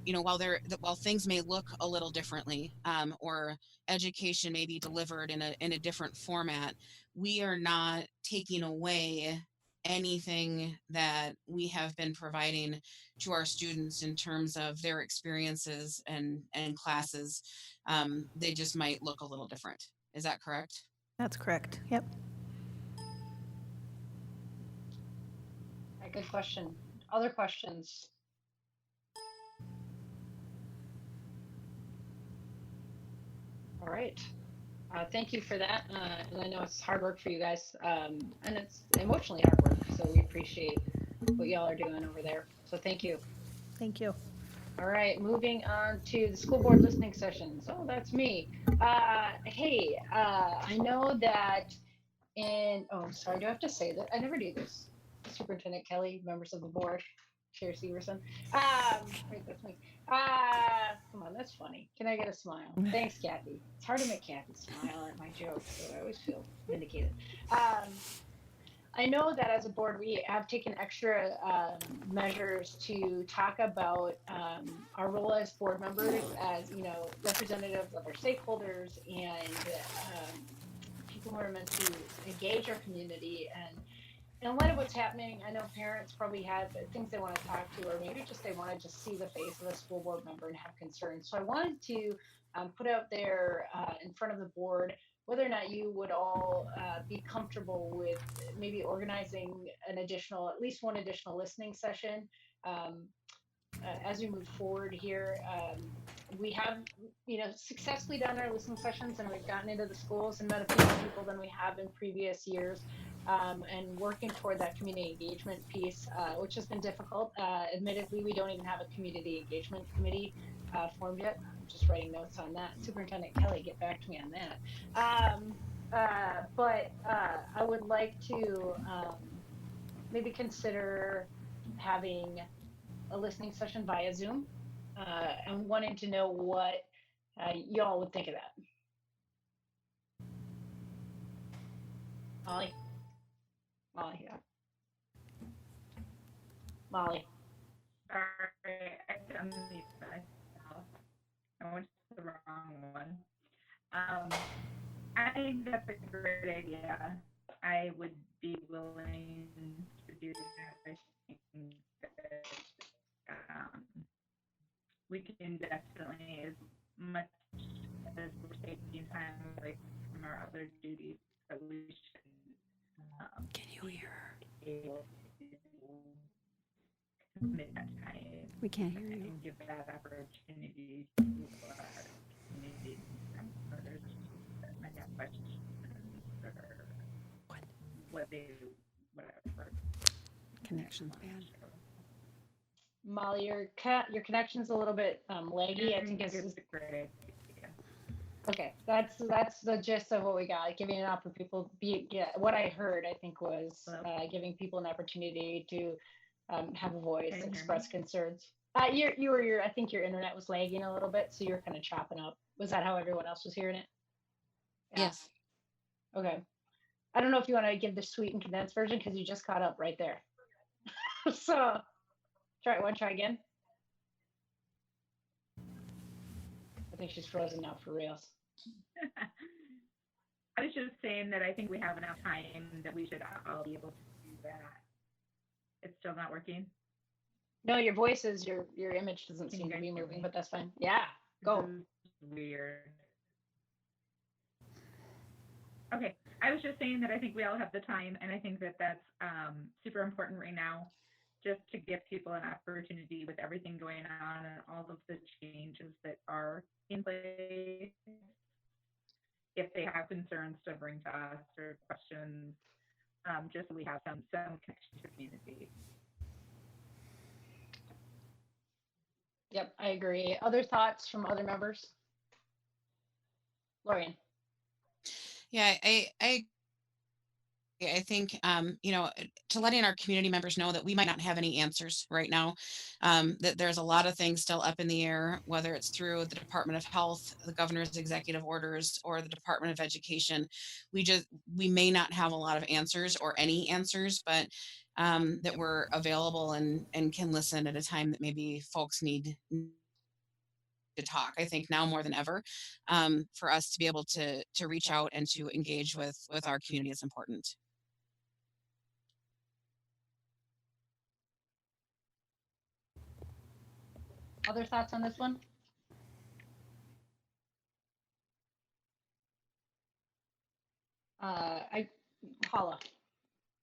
you know, while things may look a little differently, or education may be delivered in a different format, we are not taking away anything that we have been providing to our students in terms of their experiences and classes. They just might look a little different. Is that correct? That's correct. Yep. Good question. Other questions? All right. Thank you for that. And I know it's hard work for you guys, and it's emotionally hard work. So we appreciate what y'all are doing over there. So thank you. Thank you. All right, moving on to the school board listening sessions. Oh, that's me. Hey, I know that sorry, do I have to say that? I never do this. Superintendent Kelly, members of the board, Chair Severson. Wait, that's me. Come on, that's funny. Can I get a smile? Thanks, Kathy. It's hard to make Kathy smile at my jokes, so I always feel vindicated. I know that as a board, we have taken extra measures to talk about our role as board members, as, you know, representatives of our stakeholders and people who are meant to engage our community. And in light of what's happening, I know parents probably have things they want to talk to, or maybe just they want to just see the face of a school board member and have concerns. So I wanted to put out there in front of the board whether or not you would all be comfortable with maybe organizing at least one additional listening session as we move forward here. We have, you know, successfully done our listening sessions, and we've gotten into the schools and met a few more people than we have in previous years, and working toward that community engagement piece, which has been difficult. Admittedly, we don't even have a community engagement committee formed yet. I'm just writing notes on that. Superintendent Kelly, get back to me on that. But I would like to maybe consider having a listening session via Zoom, and wanting to know what y'all would think of that. Molly, yeah. Molly. Sorry, I unmuted myself. I went to the wrong one. I think that's a great idea. I would be willing to do that. I think that we can definitely, as much as we're taking time away from our other duties, that we should Can you hear her? able to commit that time. We can't hear you. And give that opportunity to our community members that might have questions or what Connection's bad. Molly, your connection's a little bit laggy. I think it's great. okay. That's the gist of what we got. Giving an opportunity for people. What I heard, I think, was giving people an opportunity to have a voice, Can you hear express me? concerns. I think your internet was lagging a little bit, so you're kind of chopping up. Was that how everyone else was hearing it? Yeah. Yes. Okay. I don't know if you want to give the sweet and condensed version because you just caught up right there. So try again. I think she's frozen now for reals. I was just saying that I think we have enough time that we should all be able to do that. It's still not working? No, your voice is your image doesn't seem to be moving, but that's fine. Yeah, go. Weird. Okay, I was just saying that I think we all have the time, and I think that that's super important right now, just to give people an opportunity with everything going on and all of the changes that are in place. If they have concerns to bring to us or questions, just so we have some connection to the community. Yep, I agree. Other thoughts from other members? Lorian. Yeah, I think, to letting our community members know that we might not have any answers right now, that there's a lot of things still up in the air, whether it's through the Department of Health, the governor's executive orders, or the Department of Education. We may not have a lot of answers or any answers, but that we're available and can listen at a time that maybe folks need to talk. I think now more than ever, for us to be able to reach out and to engage with our community is important. Other thoughts on this one? Paula.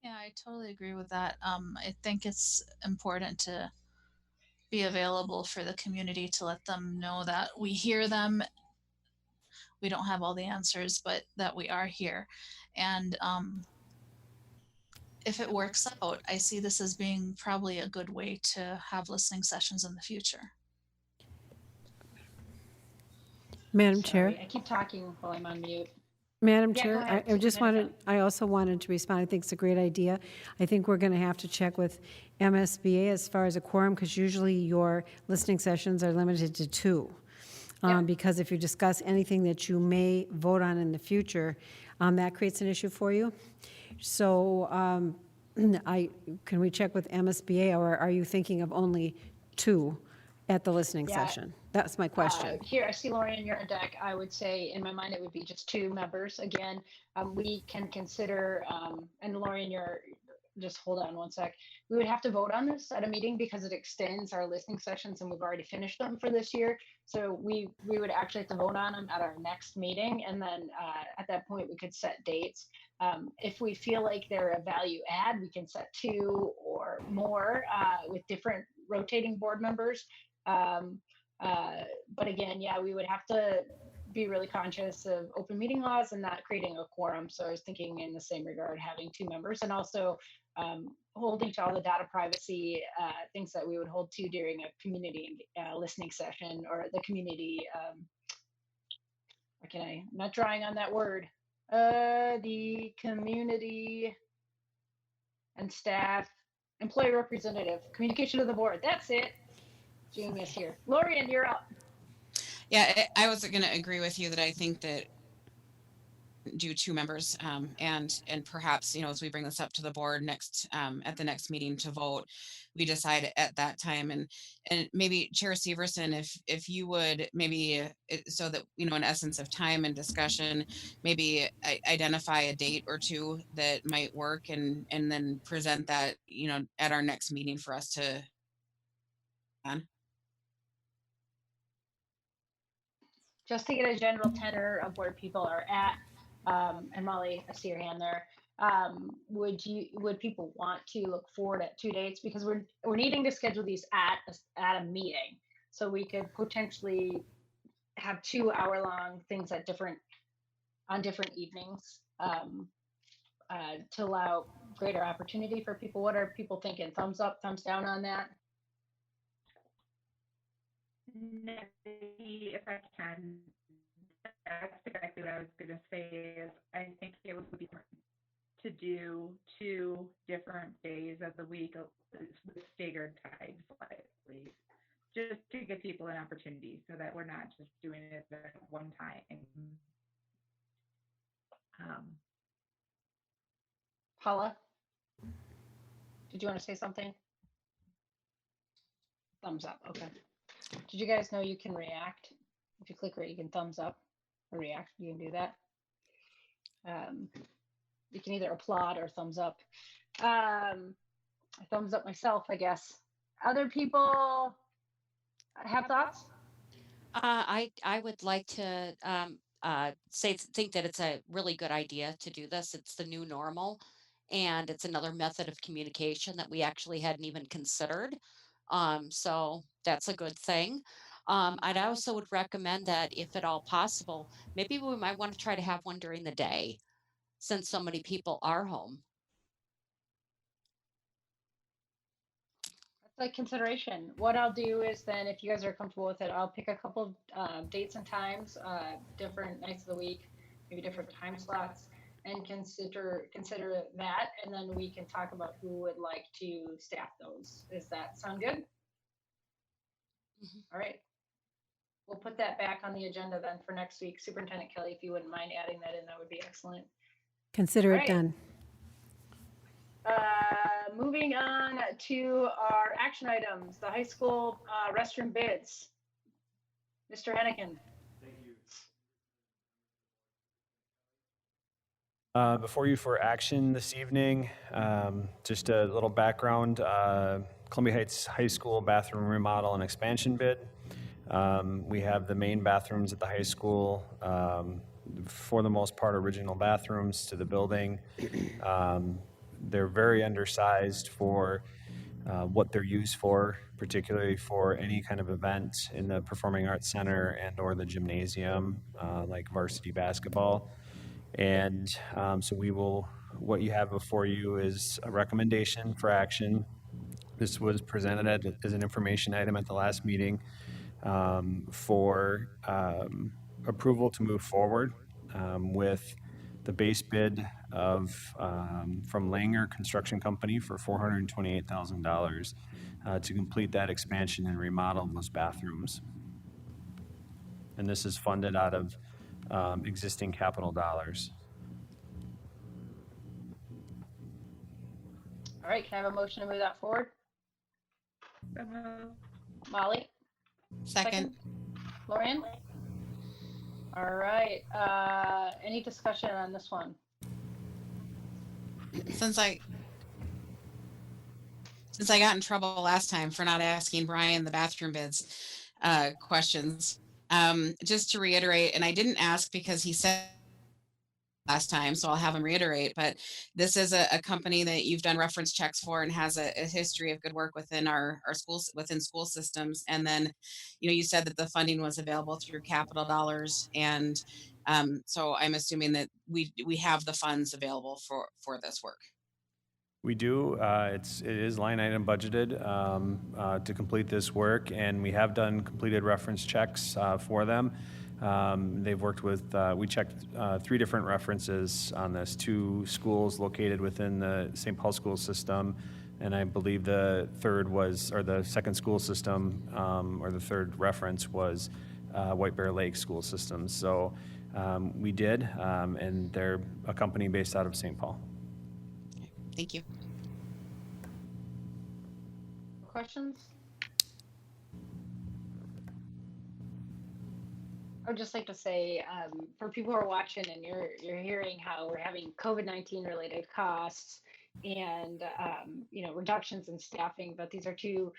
Yeah, I totally agree with that. I think it's important to be available for the community to let them know that we hear them. We don't have all the answers, but that we are here. And if it works out, I see this as being probably a good way to have listening sessions in the future. Madam Sorry, Chair. I keep talking while I'm on mute. Madam Yeah, go Chair, ahead, I just Superintendent I also wanted to respond. I think it's a great idea. I think we're going to have to check with MSBA as far as a quorum, because usually your listening sessions are limited to 2. Because if you discuss anything that you may vote on in the future, that creates an issue for you. So can we check with MSBA, or are you thinking of only 2 at the listening session? That's my question. Here, I see Lorian, you're on deck. I would say, in my mind, it would be just 2 members. Again, we can consider, and Lorian, you're, just hold on one sec. We would have to vote on this at a meeting because it extends our listening sessions, and we've already finished them for this year. So we would actually have to vote on them at our next meeting, and then at that point, we could set dates. If we feel like they're a value add, we can set 2 or more with different rotating board members. But again, yeah, we would have to be really conscious of open meeting laws and not creating a quorum. So I was thinking in the same regard, having 2 members, and also holding to all the data privacy things that we would hold to during a community listening session, or the community, I'm not drawing on that word, the community and staff, employee representative, communication to the board. That's it. Genius here. Lorian, you're up. Yeah, I was going to agree with you that I think that do 2 members, and perhaps, as we bring this up to the board next, at the next meeting to vote, we decide at that time. And maybe Chair Severson, if you would maybe, so that, in essence of time and discussion, maybe identify a date or 2 that might work, and then present that, at our next meeting for us to on. Just to get a general tenor of where people are at, and Molly, I see your hand there. Would people want to look forward at 2 dates, because we're needing to schedule these at a meeting, so we could potentially have 2 hour-long things on different evenings. to allow greater opportunity for people? What are people thinking? Thumbs up, thumbs down on that? If I can, that's exactly what I was going to say. Is I think it would be to do 2 different days of the week with staggered times slightly, just to give people an opportunity, so that we're not just doing it at one time. Paula, did you want to say something? Thumbs up. Okay. Did you guys know you can react? If you click right, you can thumbs up or react. You can do that. You can either applaud or thumbs up. I thumbs up myself, I guess. Other people have thoughts? I would like to think that it's a really good idea to do this. It's the new normal, and it's another method of communication that we actually hadn't even considered. So that's a good thing. I'd also would recommend that if at all possible, maybe we might want to try to have one during the day, since so many people are home. That's a consideration. What I'll do is then, if you guys are comfortable with it, I'll pick a couple dates and times, different nights of the week, maybe different time slots, and consider that, and then we can talk about who would like to staff those. Does that sound good? All right. We'll put that back on the agenda then for next week. Superintendent Kelly, if you wouldn't mind adding that in, that would be excellent. Consider All it right. done. Moving on to our action items, the high school restroom bids. Mr. Hennigan. Before you for action this evening, just a little background. Columbia Heights High School bathroom remodel and expansion bid. We have the main bathrooms at the high school, for the most part, original bathrooms to the building. They're very undersized for what they're used for, particularly for any kind of event in the Performing Arts Center and or the gymnasium, like varsity basketball. And so what you have before you is a recommendation for action. This was presented as an information item at the last meeting for approval to move forward with the base bid of from Langer Construction Company for $428,000 to complete that expansion and remodel of those bathrooms. And this is funded out of existing capital dollars. All right, can I have a motion to move that forward? Molly? Second. Lorian? All right, any discussion on this one? Since I got in trouble last time for not asking Brian the bathroom bids questions, just to reiterate, and I didn't ask because he said last time, so I'll have him reiterate, but this is a company that you've done reference checks for and has a history of good work within our schools, within school systems. And then, you said that the funding was available through capital dollars. And so I'm assuming that we have the funds available for this work. We do. It is line item budgeted to complete this work, and we have done completed reference checks for them. They've worked with, we checked 3 different references on this, 2 schools located within the St. Paul school system, and I believe the second school system, or the third reference was White Bear Lake school system. So we did, and they're a company based out of St. Paul. Thank you. Questions? I would just like to say, for people who are watching and you're hearing how we're having COVID-19 related costs and reductions in staffing, but these are 2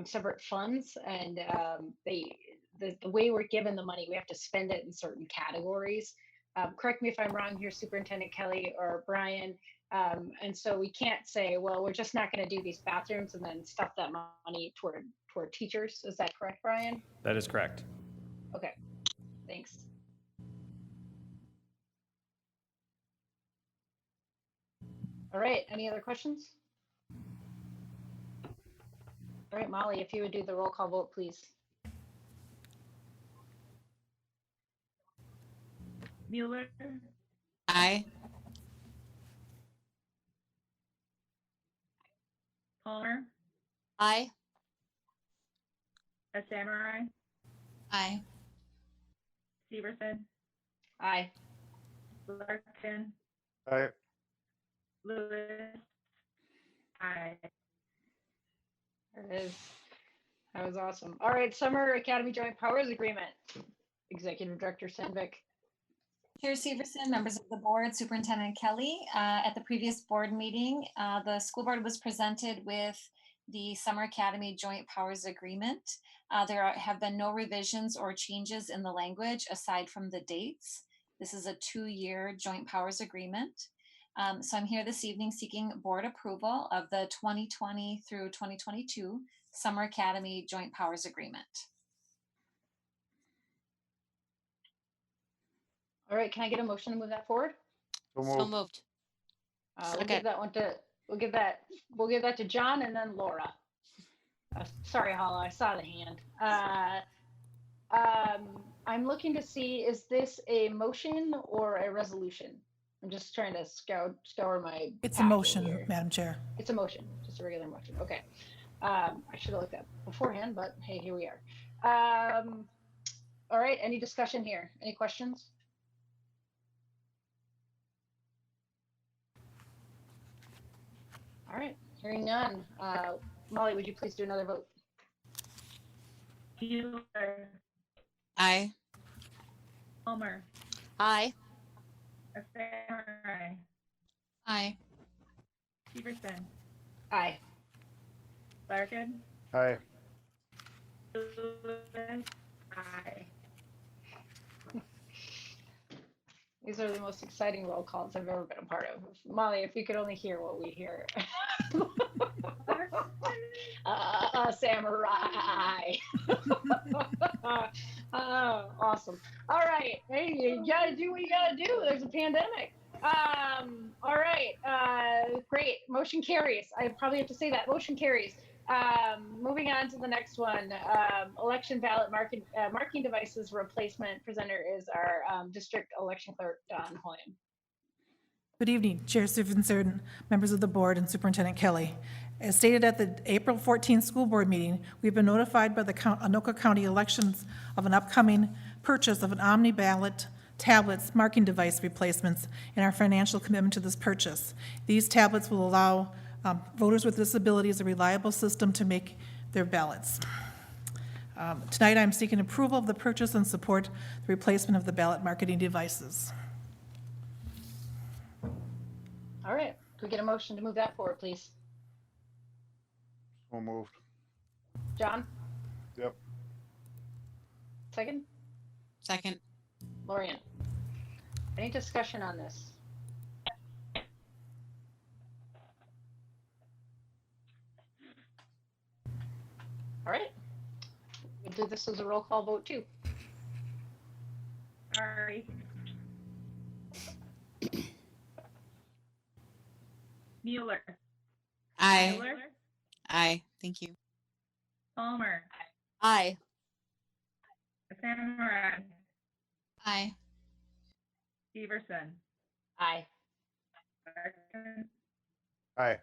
separate funds, and the way we're given the money, we have to spend it in certain categories. Correct me if I'm wrong here, Superintendent Kelly or Brian. And so we can't say, well, we're just not going to do these bathrooms and then stuff that money toward teachers. Is that correct, Brian? That is correct. Okay, thanks. All right, any other questions? All right, Molly, if you would do the roll call vote, please. Mueller, Aye. Palmer, Aye. a Samurai, Aye. Severson, Aye. Larkin, Aye. Lewis, aye. There it is. That was awesome. All right, Summer Academy Joint Powers Agreement. Executive Director Sandvik. Chair Severson, members of the board, Superintendent Kelly, at the previous board meeting, the school board was presented with the Summer Academy Joint Powers Agreement. There have been no revisions or changes in the language aside from the dates. This is a 2-year joint powers agreement. So I'm here this evening seeking board approval of the 2020 through 2022 Summer Academy Joint Powers Agreement. All right, can I get a motion to move that forward? So moved. We'll give that one to we'll give that to John and then Laura. Sorry, Hala, I saw the hand. I'm looking to see, is this a motion or a resolution? I'm just trying to scour my. It's a motion, here. Madam Chair. It's a motion, just a regular motion. Okay. I should have looked up beforehand, but hey, here we are. All right, any discussion here? Any questions? All right, hearing none. Molly, would you please do another vote? Mueller, Aye. Palmer, Aye. a Samurai, Aye. Severson, Aye. Larkin, Aye. Lewis, aye. These are the most exciting roll calls I've ever been a part of. Molly, if we could only hear what we hear. Samurai. Awesome. All right. Hey, you gotta do what you gotta do. There's a pandemic. All right. Great. Motion carries. I probably have to say that. Motion carries. Moving on to the next one. Election ballot marking devices replacement. Presenter is our district election clerk, Don Hoyam. Good evening, Chair Stevenson, members of the board, and Superintendent Kelly. As stated at the April 14th school board meeting, we've been notified by the Anoka County elections of an upcoming purchase of an Omni ballot tablets marking device replacements and our financial commitment to this purchase. These tablets will allow voters with disabilities a reliable system to make their ballots. Tonight, I'm seeking approval of the purchase and support the replacement of the ballot marketing devices. All right. Can we get a motion to move that forward, please? So moved. John? Yep. Second? Second. Lorian? Any discussion on this? All right. We'll do this as a roll call vote too. Sorry. Mueller, Aye. Mueller, Aye. Thank you. Palmer, Aye. a Samurai, Aye. Severson, Aye. Larkin, Aye.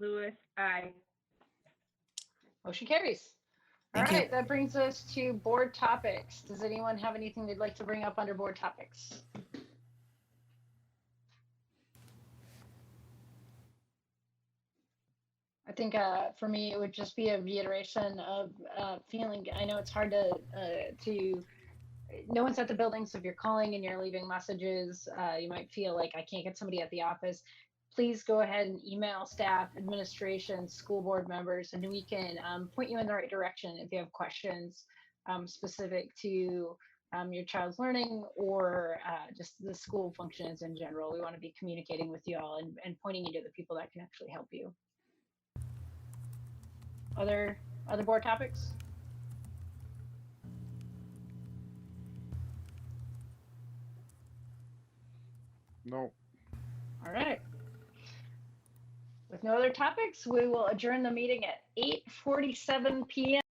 Lewis, aye. Motion carries. All Thank you. right, that brings us to board topics. Does anyone have anything they'd like to bring up under board topics? I think for me, it would just be a reiteration of feeling. I know it's hard to. No one's at the building, so if you're calling and you're leaving messages, you might feel like I can't get somebody at the office. Please go ahead and email staff, administration, school board members, and we can point you in the right direction if you have questions specific to your child's learning or just the school functions in general. We want to be communicating with you all and pointing you to the people that can actually help you. Other board topics? No. All right. no other topics, we will adjourn the meeting at 8:47 p.m.